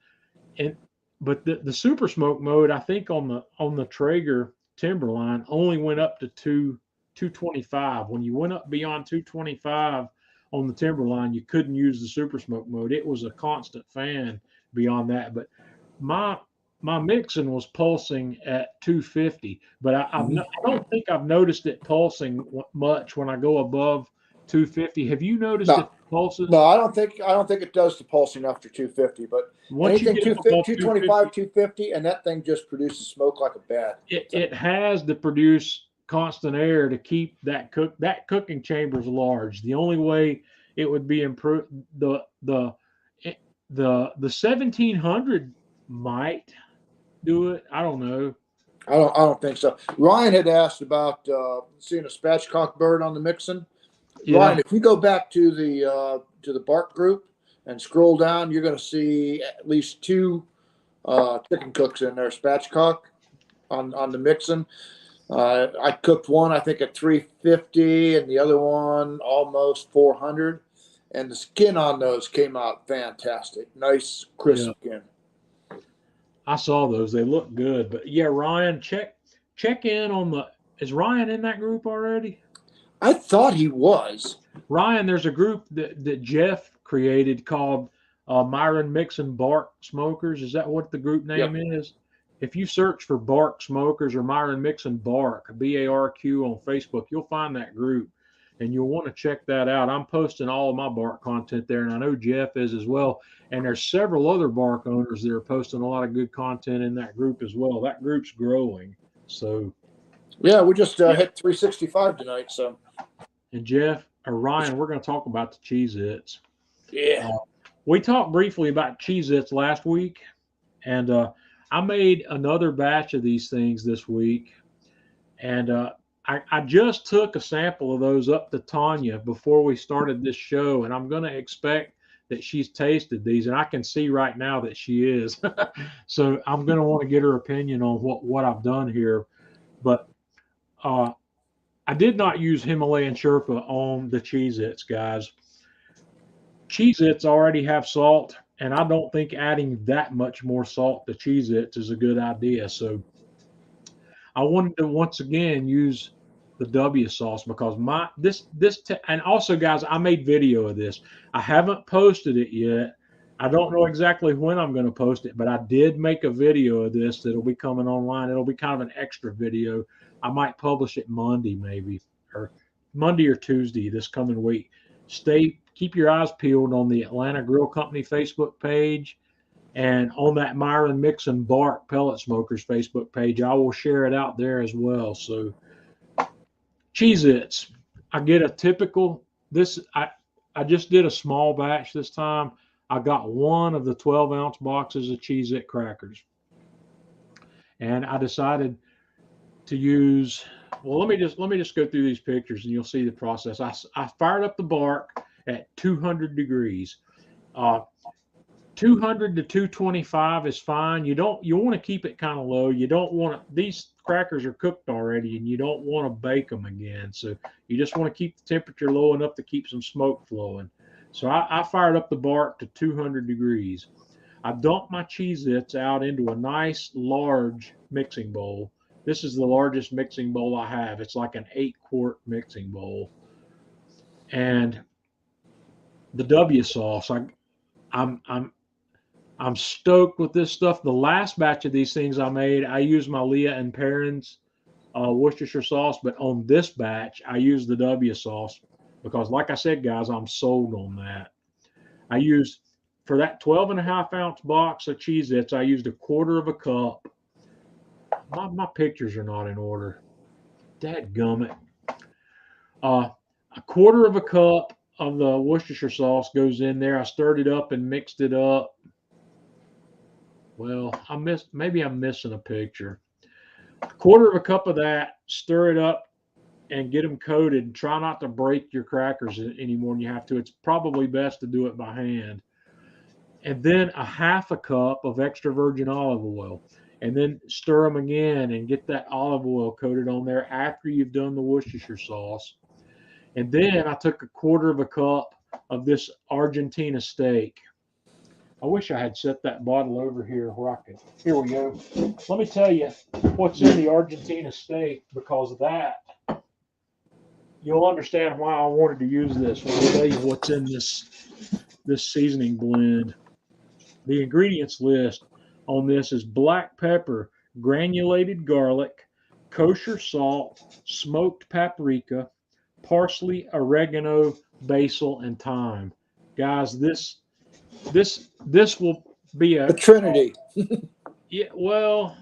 S1: but the super smoke mode, I think on the Traeger Timberline only went up to 225. When you went up beyond 225 on the Timberline, you couldn't use the super smoke mode. It was a constant fan beyond that. But my my mixing was pulsing at 250, but I don't think I've noticed it pulsing much when I go above 250. Have you noticed
S2: No,
S1: it pulses
S2: no, I don't think it does the pulsing after 250, but
S1: once you
S2: anything
S1: get up above
S2: 225,
S1: 250?
S2: 250, and that thing just produces smoke like a bat.
S1: It has to produce constant air to keep that cooking chamber is large. The only way it would be improved the 1700 might do it. I don't know.
S2: I don't think so. Ryan had asked about seeing a spatchcock bird on the mixing.
S1: Yeah,
S2: Ryan, if you go back to the bark group and scroll down, you're going to see at least two chicken cooks in there, spatchcock on the mixing. I cooked one, I think, at 350, and the other one almost 400. And the skin on those came out fantastic, nice
S1: yeah.
S2: crisp skin.
S1: I saw those. They look good. But yeah, Ryan, check in on the is Ryan in that group already?
S2: I thought he was.
S1: Ryan, there's a group that Jeff created called Myron Mixon Bark Smokers. Is that what the group name
S2: Yep.
S1: is? If you search for Bark Smokers or Myron Mixon Bark, BARQ on Facebook, you'll find that group and you'll want to check that out. I'm posting all of my bark content there, and I know Jeff is as well. And there's several other bark owners that are posting a lot of good content in that group as well. That group's growing. So,
S2: Yeah, we just hit 365 tonight. So,
S1: and Jeff or Ryan, we're going to talk about the CHEEZ-ITS.
S2: yeah.
S1: We talked briefly about CHEEZ-ITS last week, and I made another batch of these things this week, and I just took a sample of those up to Tanya before we started this show, and I'm going to expect that she's tasted these, and I can see right now that she is. So I'm going to want to get her opinion on what I've done here. But I did not use Himalayan Sherpa on the Cheez-Its, guys. Cheez-Its already have salt, and I don't think adding that much more salt to Cheez-Its is a good idea. So I wanted to once again use the W sauce because and also, guys, I made video of this. I haven't posted it yet. I don't know exactly when I'm going to post it, but I did make a video of this that'll be coming online. It'll be kind of an extra video. I might publish it Monday, maybe, or Monday or Tuesday this coming week. Keep your eyes peeled on the Atlanta Grill Company Facebook page and on that Myron Mix and Bark Pellet Smokers Facebook page. I will share it out there as well. So Cheez-Its, I get a typical, I just did a small batch this time. I got one of the 12-ounce boxes of Cheez-It crackers. And I decided to use, well, let me just go through these pictures and you'll see the process. I fired up the bark at 200 degrees. 200 to 225 is fine. You want to keep it kind of low. You don't want to, these crackers are cooked already and you don't want to bake them again. So you just want to keep the temperature low enough to keep some smoke flowing. So I fired up the bark to 200 degrees. I dumped my Cheez-Its out into a nice large mixing bowl. This is the largest mixing bowl I have. It's like an 8-quart mixing bowl. And the W sauce, I'm stoked with this stuff. The last batch of these things I made, I used my Leah and Perrins Worcestershire sauce, but on this batch, I used the W sauce because, like I said, guys, I'm sold on that. I used, for that 12.5-ounce box of Cheez-Its, I used 1/4 cup. My pictures are not in order. Dadgummit. 1/4 cup of the Worcestershire sauce goes in there. I stirred it up and mixed it up. Well, maybe I'm missing a picture. 1/4 cup of that, stir it up and get them coated. Try not to break your crackers any more than you have to. It's probably best to do it by hand. And then 1/2 cup of extra virgin olive oil. And then stir them again and get that olive oil coated on there after you've done the Worcestershire sauce. And then I took 1/4 cup of this Argentina steak. I wish I had set that bottle over here where I could. Here we go. Let me tell you what's in the Argentina steak, because of that, you'll understand why I wanted to use this. We'll tell you what's in this seasoning blend. The ingredients list on this is black pepper, granulated garlic, kosher salt, smoked paprika, parsley, oregano, basil, and thyme. Guys, this will be
S2: The Trinity.
S1: Yeah, well,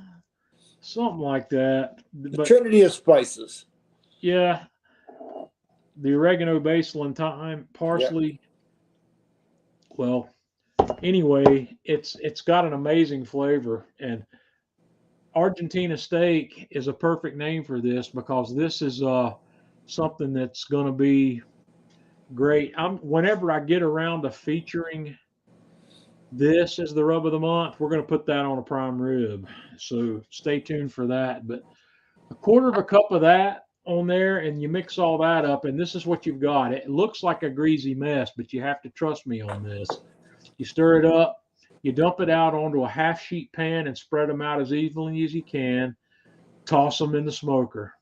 S1: something like that.
S2: The Trinity of spices.
S1: Yeah, the oregano, basil, and thyme, parsley. Yeah. Well, anyway, it's got an amazing flavor, and Argentina steak is a perfect name for this because this is something that's going to be great. Whenever I get around to featuring this as the rub of the month, we're going to put that on a prime rib. So stay tuned for that. But 1/4 cup of that on there, and you mix all that up, and this is what you've got. It looks like a greasy mess, but you have to trust me on this. You stir it up, you dump it out onto a 1/2 sheet pan and spread them out as evenly as you can. Toss them in the smoker.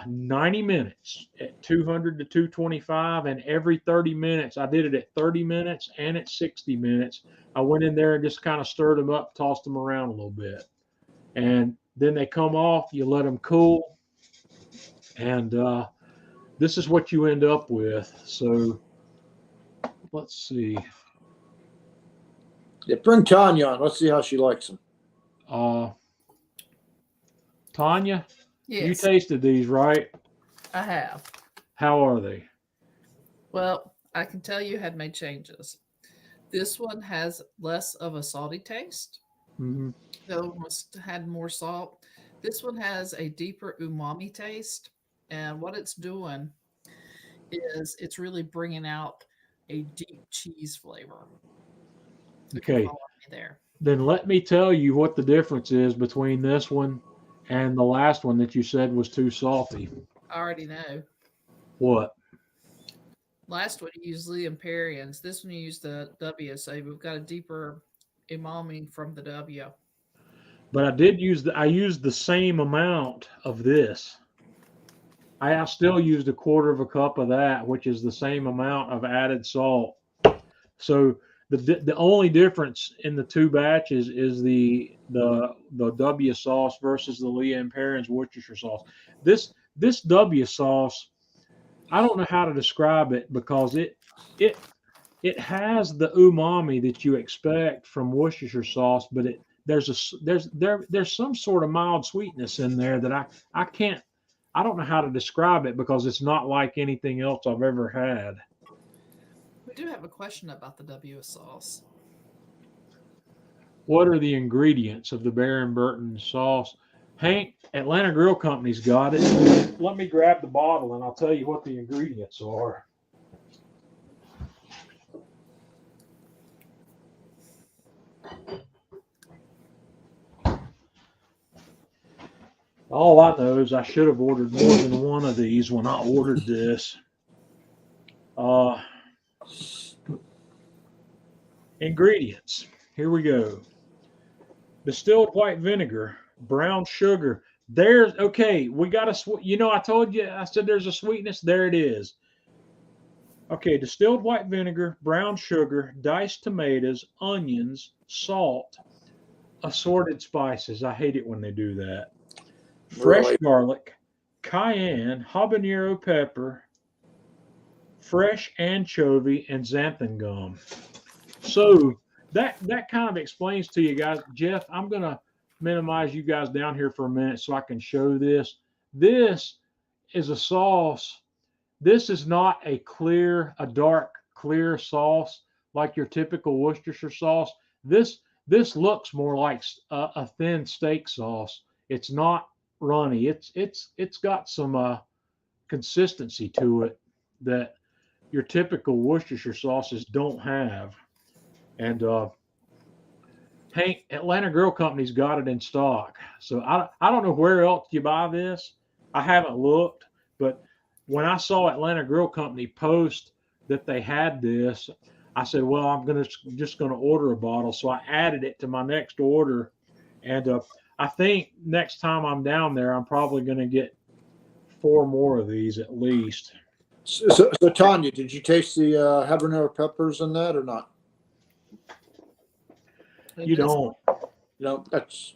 S1: 90 minutes at 200 to 225, and every 30 minutes, I did it at 30 minutes and at 60 minutes. I went in there and just kind of stirred them up, tossed them around a little bit. And then they come off, you let them cool, and this is what you end up with. So let's see.
S2: Yeah, bring Tanya on. Let's see how she likes them.
S1: Tanya,
S3: Yes.
S1: you tasted these, right?
S3: I have.
S1: How are they?
S3: Well, I can tell you had made changes. This one has less of a salty taste.
S1: Mm-hmm.
S3: The other one had more salt. This one has a deeper umami taste. And what it's doing is it's really bringing out a deep cheese flavor. If you
S1: Okay.
S3: follow me there.
S1: Then let me tell you what the difference is between this one and the last one that you said was too salty.
S3: I already know.
S1: What?
S3: Last one you used Liam Perrions. This one you used the W. So we've got a deeper umami from the W.
S1: But I used the same amount of this. I still used a quarter of a cup of that, which is the same amount of added salt. So the only difference in the two batches is the W sauce versus the Lee and Perrins Worcestershire sauce. This W sauce, I don't know how to describe it because it has the umami that you expect from Worcestershire sauce, but there's some sort of mild sweetness in there that I don't know how to describe it because it's not like anything else I've ever had.
S3: We do have a question about the W sauce.
S1: What are the ingredients of the Baron Burton sauce? Hank, Atlanta Grill Company's got it. Let me grab the bottle and I'll tell you what the ingredients are. All I know is I should have ordered more than one of these when I ordered this. Ingredients. Here we go. Distilled white vinegar, brown sugar. Okay, we got I told you, I said there's a sweetness. There it is. Okay, distilled white vinegar, brown sugar, diced tomatoes, onions, salt, assorted spices. I hate it when they do that. Fresh garlic, cayenne, habanero pepper, fresh anchovy, and xanthan gum. So that kind of explains to you guys. Jeff, I'm going to minimize you guys down here for a minute so I can show this. This is a sauce. This is not a dark, clear sauce like your typical Worcestershire sauce. This looks more like a thin steak sauce. It's not runny. It's got some consistency to it that your typical Worcestershire sauces don't have. And Hank, Atlanta Grill Company's got it in stock. So I don't know where else you buy this. I haven't looked, but when I saw Atlanta Grill Company post that they had this, I said, well, I'm just gonna order a bottle. So I added it to my next order, and I think next time I'm down there, I'm probably gonna get 4 more of these at least.
S2: So Tanya, did you taste the habanero peppers in that or not?
S1: You don't.
S2: No, that's.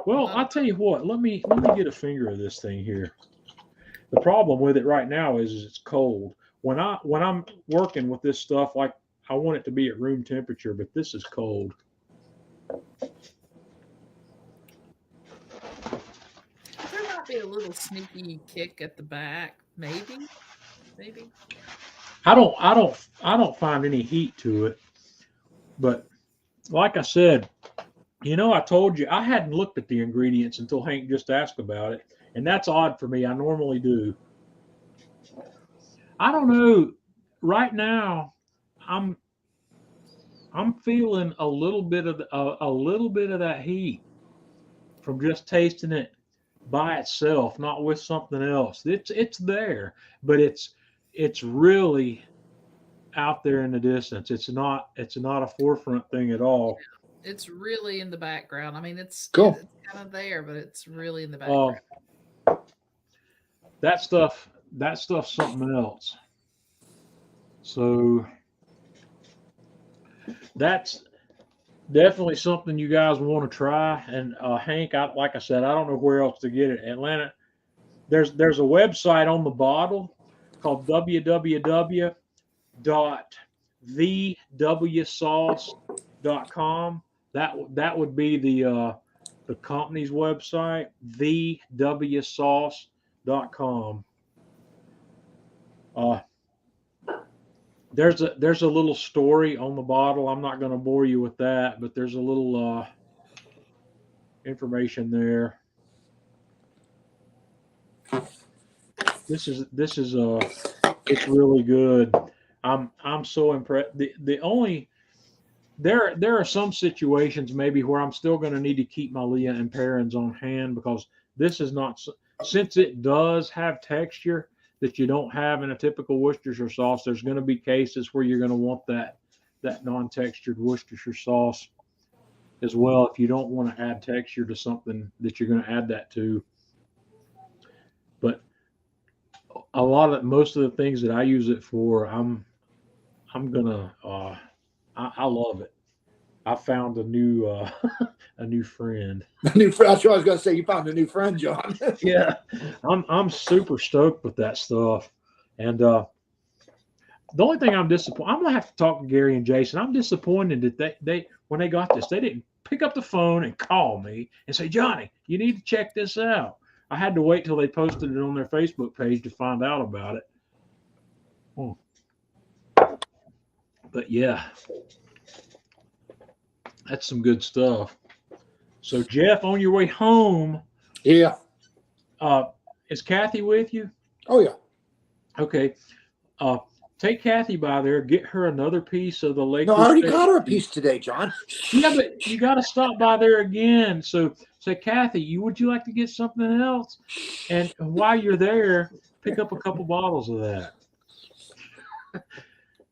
S1: Well, I'll tell you what. Let me get a finger of this thing here. The problem with it right now is it's cold. When I'm working with this stuff, like I want it to be at room temperature, but this is cold.
S3: There might be a little sneaky kick at the back, maybe.
S1: I don't find any heat to it, but like I said, I told you I hadn't looked at the ingredients until Hank just asked about it, and that's odd for me. I normally do. I don't know. Right now, I'm feeling a little bit of that heat from just tasting it by itself, not with something else. It's there, but it's really out there in the distance. It's not a forefront thing at all.
S3: It's really in the background. I mean, it's
S2: Cool.
S3: It's kind of there, but it's really in the background.
S1: That stuff's something else. So that's definitely something you guys want to try. And Hank, like I said, I don't know where else to get it. Atlanta, there's a website on the bottle called www.thewsauce.com. That would be the company's website, thewsauce.com. There's a little story on the bottle. I'm not going to bore you with that, but there's a little information there. This is it's really good. I'm so impressed. The only there are some situations maybe where I'm still going to need to keep my Leah and parents on hand because this is not since it does have texture that you don't have in a typical Worcestershire sauce. There's going to be cases where you're going to want that non-textured Worcestershire sauce as well if you don't want to add texture to something that you're going to add that to. But most of the things that I use it for, I'm gonna I love it. I found a new a new friend.
S2: A new friend. That's what I was going to say. You found a new friend, John.
S1: Yeah, I'm super stoked with that stuff. And the only thing I'm disappointed, I'm gonna have to talk to Gary and Jason. I'm disappointed that they when they got this, they didn't pick up the phone and call me and say, Johnny, you need to check this out. I had to wait till they posted it on their Facebook page to find out about it. But yeah, that's some good stuff. So Jeff, on your way home,
S2: Yeah.
S1: Is Kathy with you?
S2: Oh yeah.
S1: Okay. Take Kathy by there, get her another piece of the Lake.
S2: No, I already got her a piece today, John.
S1: Yeah, but you got to stop by there again. So say, Kathy, would you like to get something else? And while you're there, pick up a couple bottles of that.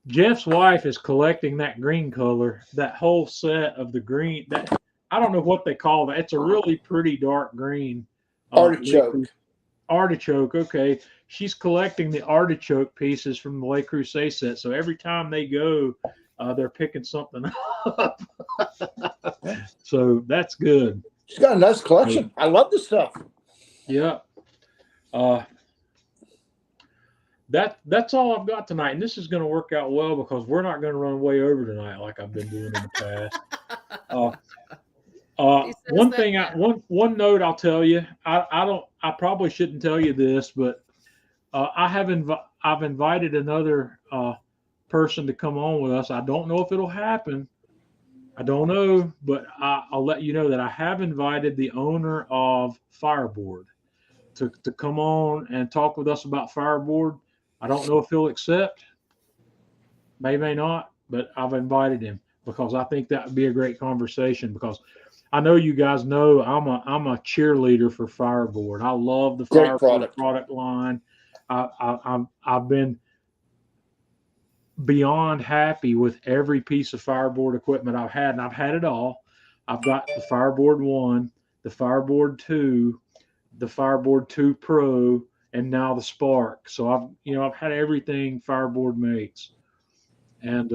S1: Jeff's wife is collecting that green color, that whole set of the green. That I don't know what they call that. It's a really pretty dark green.
S2: Artichoke.
S1: Artichoke. Okay. She's collecting the artichoke pieces from the Le Creuset set. So every time they go, they're picking something up. So that's good.
S2: She's got a nice collection. I love this stuff.
S1: Yeah. That's all I've got tonight. And this is going to work out well because we're not going to run way over tonight like I've been doing in the past. One note I'll tell you. I probably shouldn't tell you this, but I've invited another person to come on with us. I don't know if it'll happen. I don't know, but I'll let you know that I have invited the owner of Fireboard to come on and talk with us about Fireboard. I don't know if he'll accept. May not, but I've invited him because I think that would be a great conversation because I know you guys know I'm a cheerleader for Fireboard. I love the Fireboard product line. I've been beyond happy with every piece of Fireboard equipment I've had, and I've had it all. I've got the Fireboard 1, the Fireboard 2, the Fireboard 2 Pro, and now the Spark. So I've had everything Fireboard makes, and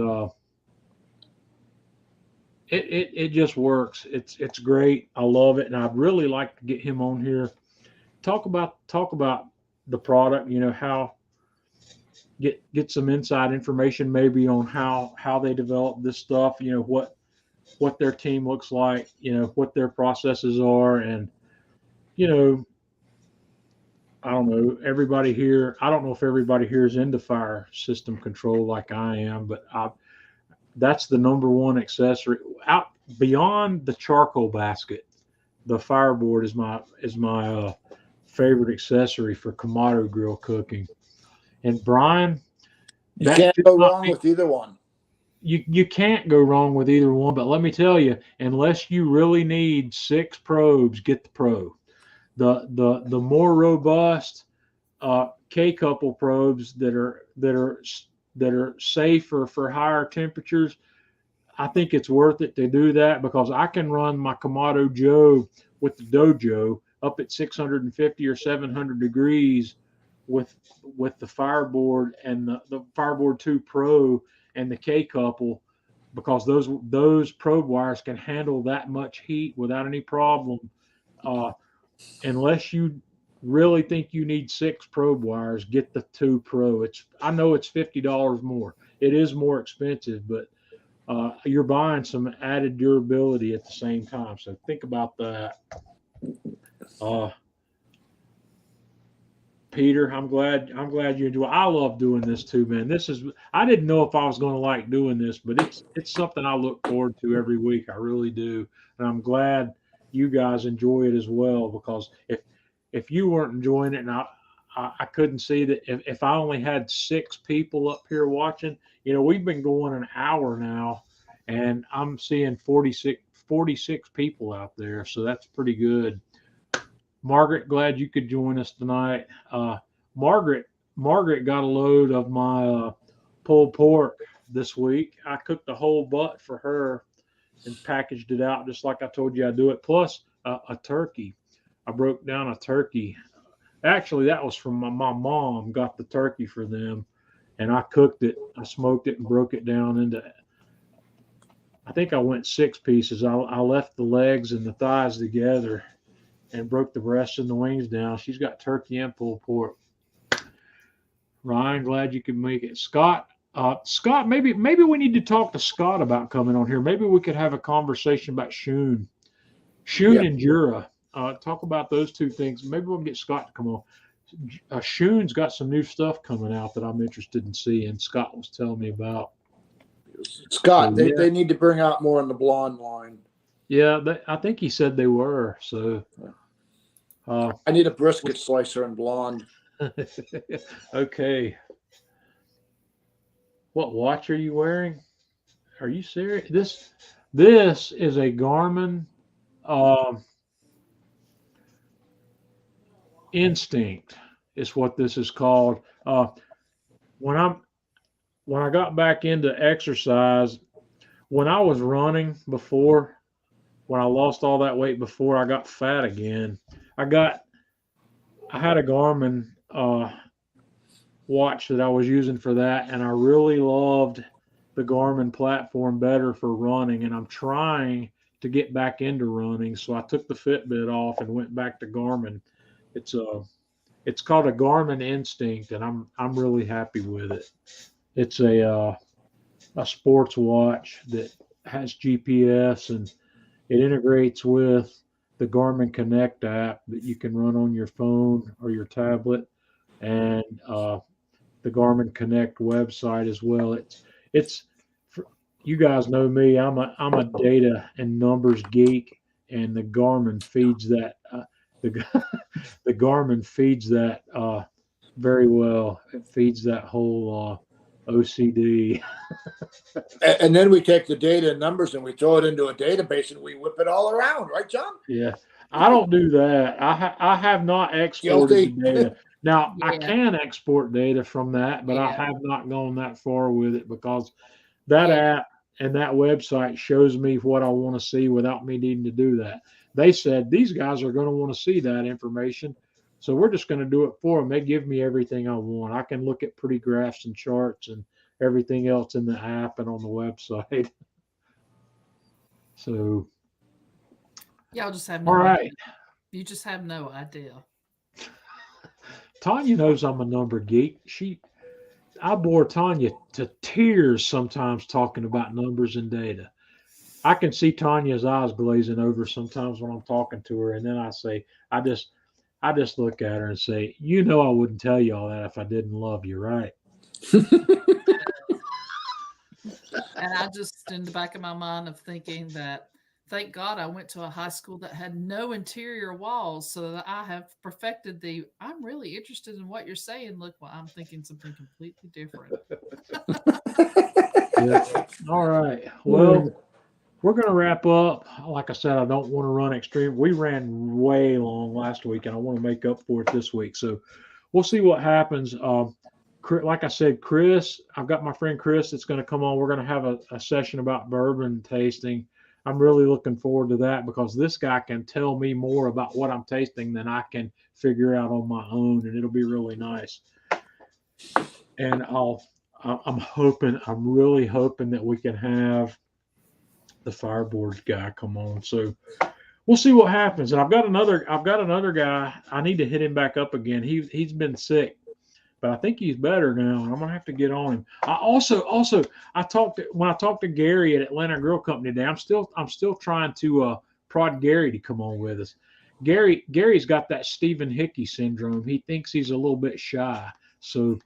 S1: it just works. It's great. I love it, and I'd really like to get him on here, talk about the product. How get some inside information maybe on how they develop this stuff. What their team looks like. What their processes are, and I don't know. Everybody here. I don't know if everybody here is into fire system control like I am, but that's the number one accessory out beyond the charcoal basket. The Fireboard is my favorite accessory for Kamado grill cooking. And Brian,
S2: you can't go wrong with either one.
S1: You can't go wrong with either one. But let me tell you, unless you really need 6 probes, get the Pro. The more robust K-couple probes that are safer for higher temperatures, I think it's worth it to do that because I can run my Kamado Joe with the Dojo up at 650 or 700 degrees with the Fireboard and the Fireboard 2 Pro and the K-couple because those probe wires can handle that much heat without any problem. Unless you really think you need 6 probe wires, get the 2 Pro. I know it's $50 more. It is more expensive, but you're buying some added durability at the same time. So think about that. Peter, I'm glad you enjoy. I love doing this too, man. I didn't know if I was going to like doing this, but it's something I look forward to every week. I really do, and I'm glad you guys enjoy it as well because if you weren't enjoying it, and I couldn't see that if I only had 6 people up here watching, we've been going an hour now, and I'm seeing 46 people out there, so that's pretty good. Margaret, glad you could join us tonight. Margaret got a load of my pulled pork this week. I cooked the whole butt for her and packaged it out just like I told you I'd do it. Plus a turkey. I broke down a turkey. Actually, that was from my mom. Got the turkey for them, and I cooked it. I smoked it and broke it down into. I think I went 6 pieces. I left the legs and the thighs together, and broke the breast and the wings down. She's got turkey and pulled pork. Ryan, glad you could make it. Scott, maybe we need to talk to Scott about coming on here. Maybe we could have a conversation about Shun and Jura. Talk about those 2 things. Maybe we'll get Scott to come on. Shun's got some new stuff coming out that I'm interested in seeing. Scott was telling me about.
S2: Scott, so, they need to bring out more in the blonde line.
S1: Yeah, I think he said they were. So
S2: I need a brisket slicer in blonde.
S1: Okay. What watch are you wearing? Are you serious? This is a Garmin Instinct is what this is called. When I got back into exercise, when I was running before, when I lost all that weight before I got fat again, I had a Garmin watch that I was using for that, and I really loved the Garmin platform better for running, and I'm trying to get back into running, so I took the Fitbit off and went back to Garmin. It's called a Garmin Instinct, and I'm really happy with it. It's a sports watch that has GPS, and it integrates with the Garmin Connect app that you can run on your phone or your tablet, and the Garmin Connect website as well. It's you guys know me. I'm a data and numbers geek, and the Garmin feeds that. The Garmin feeds that very well. It feeds that whole OCD.
S2: And then we take the data and numbers and we throw it into a database and we whip it all around, right, John?
S1: Yeah, I don't do that. I have not exported the data. Now, I can export data from that, but I have not gone that far with it because that app and that website shows me what I want to see without me needing to do that. They said these guys are going to want to see that information, so we're just going to do it for them. They give me everything I want. I can look at pretty graphs and charts and everything else in the app and on the website. So,
S3: y'all just have no idea. You just have no idea.
S1: Tanya knows I'm a number geek. I bore Tanya to tears sometimes talking about numbers and data. I can see Tanya's eyes glazing over sometimes when I'm talking to her, and then I say, I just look at her and say, I wouldn't tell you all that if I didn't love you, right?
S3: And I just, in the back of my mind, of thinking that, thank God I went to a high school that had no interior walls, so that I have perfected I'm really interested in what you're saying. Look, well, I'm thinking something completely different.
S1: Yeah. All right. Well, we're going to wrap up. Like I said, I don't want to run extreme. We ran way long last week, and I want to make up for it this week. So we'll see what happens. Like I said, Chris, I've got my friend Chris that's going to come on. We're going to have a session about bourbon tasting. I'm really looking forward to that because this guy can tell me more about what I'm tasting than I can figure out on my own, and it'll be really nice. And I'm really hoping that we can have the Fireboards guy come on. So we'll see what happens. And I've got another guy. I need to hit him back up again. He's been sick, but I think he's better now, and I'm gonna have to get on him. When I talked to Gary at Atlanta Grill Company today, I'm still trying to prod Gary to come on with us. Gary's got that Stephen Hickey syndrome. He thinks he's a little bit shy. So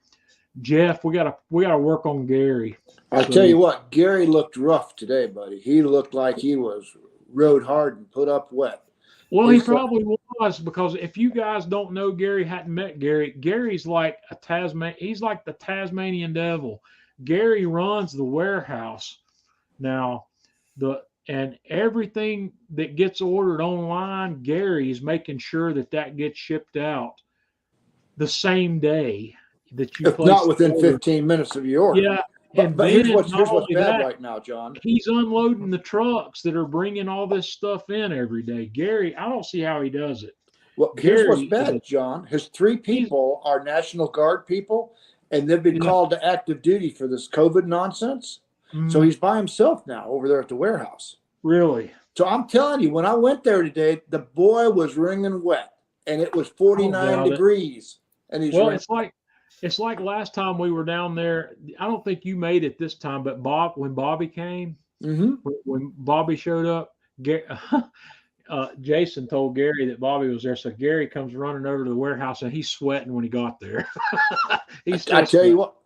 S1: Jeff, we gotta work on Gary.
S2: I'll tell you what, Gary looked rough today, buddy. He looked like he was rode hard and put up wet.
S1: Well, he probably was. was, because if you guys don't know Gary, hadn't met Gary, Gary's like he's like the Tasmanian devil. Gary runs the warehouse. Now, and everything that gets ordered online, Gary is making sure that gets shipped out the same day that you
S2: If
S1: place
S2: not
S1: the
S2: within
S1: order.
S2: 15 minutes of your order.
S1: Yeah.
S2: But
S1: Then
S2: here's what's
S1: not only
S2: bad
S1: that,
S2: right now, John.
S1: he's unloading the trucks that are bringing all this stuff in every day. Gary, I don't see how he does it.
S2: Well, here's what's bad, John. His 3 people are National Guard people, and they've been called to active duty for this COVID nonsense. So he's by himself now over there at the warehouse.
S1: Really?
S2: So I'm telling you, when I went there today, the boy was wringing wet, and it was 49 degrees. And he's
S1: it's like last time we were down there. I don't think you made it this time, but when Bobby came, when Bobby showed up, Jason told Gary that Bobby was there. So Gary comes running over to the warehouse, and he's sweating when he got there.
S2: I tell you what,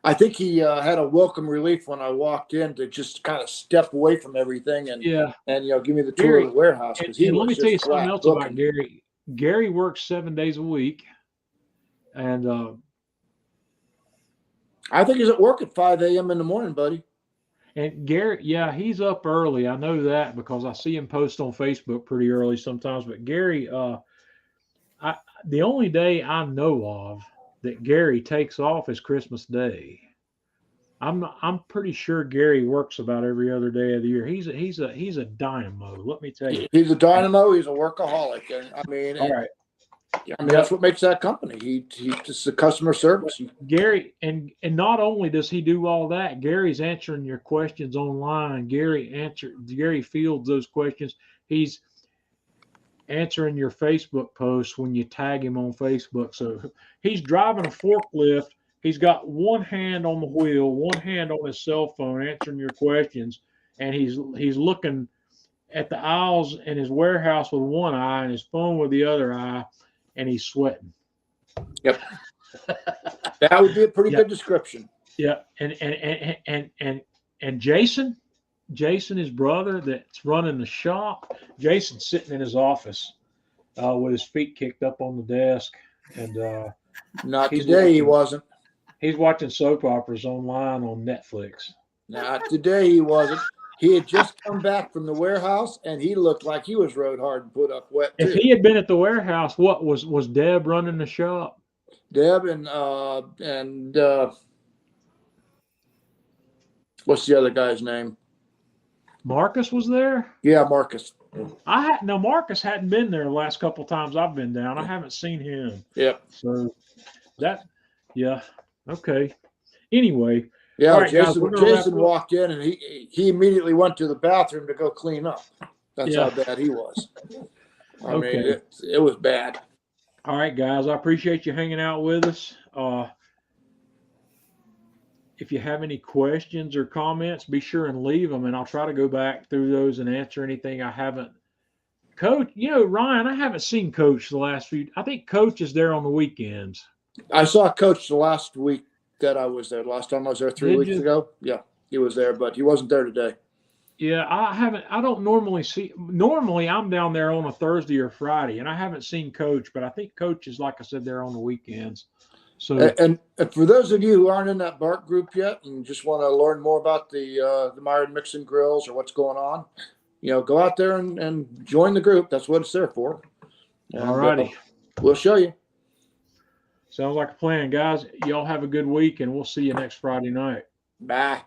S2: I think he had a welcome relief when I walked in to just kind of step away from everything and give me the tour of the warehouse.
S1: And let me tell you something else about Gary. Gary works 7 days a week, and
S2: I think he's at work at 5 a.m. in the morning, buddy.
S1: And Gary, he's up early. I know that because I see him post on Facebook pretty early sometimes. But Gary, the only day I know of that Gary takes off is Christmas Day. I'm pretty sure Gary works about every other day of the year. He's a dynamo. Let me tell you.
S2: He's a dynamo. He's a workaholic. And I mean,
S1: all right.
S2: That's what makes that company. He's just the customer service.
S1: Gary, and not only does he do all that, Gary's answering your questions online. Gary fields those questions. He's answering your Facebook posts when you tag him on Facebook. So he's driving a forklift. He's got one hand on the wheel, one hand on his cell phone, answering your questions, and he's looking at the aisles in his warehouse with one eye and his phone with the other eye. And he's sweating.
S2: Yep. That would be a pretty good description.
S1: Yeah. And Jason, his brother that's running the shop, Jason's sitting in his office with his feet kicked up on the desk. And
S2: not today he wasn't.
S1: He's watching soap operas online on Netflix.
S2: Not today he wasn't. He had just come back from the warehouse, and he looked like he was rode hard and put up wet, too.
S1: If he had been at the warehouse, what was Deb running the shop?
S2: Deb and what's the other guy's name?
S1: Marcus was there?
S2: Yeah, Marcus.
S1: Marcus hadn't been there the last couple of times I've been down. I haven't seen him.
S2: Yep.
S1: So okay. Anyway.
S2: Yeah,
S1: right,
S2: Jason walked in and he immediately went to the bathroom to go clean up. That's how bad he was. I mean, it was bad.
S1: All right, guys, I appreciate you hanging out with us. If you have any questions or comments, be sure and leave them, and I'll try to go back through those and answer anything I haven't. Coach, Ryan, I haven't seen Coach the last few. I think Coach is there on the weekends.
S2: I saw Coach the last week that I was there. Last time I was there 3 weeks ago. Yeah, he was there, but he wasn't there today.
S1: Yeah, I don't normally see. Normally, I'm down there on a Thursday or Friday, and I haven't seen Coach, but I think Coach is, like I said, there on the weekends. So,
S2: and for those of you who aren't in that BARC group yet and just want to learn more about the Myron Mixon Grills or what's going on, go out there and join the group. That's what it's there for.
S1: All righty.
S2: We'll show you.
S1: Sounds like a plan, guys. Y'all have a good week, and we'll see you next Friday night.
S2: Bye.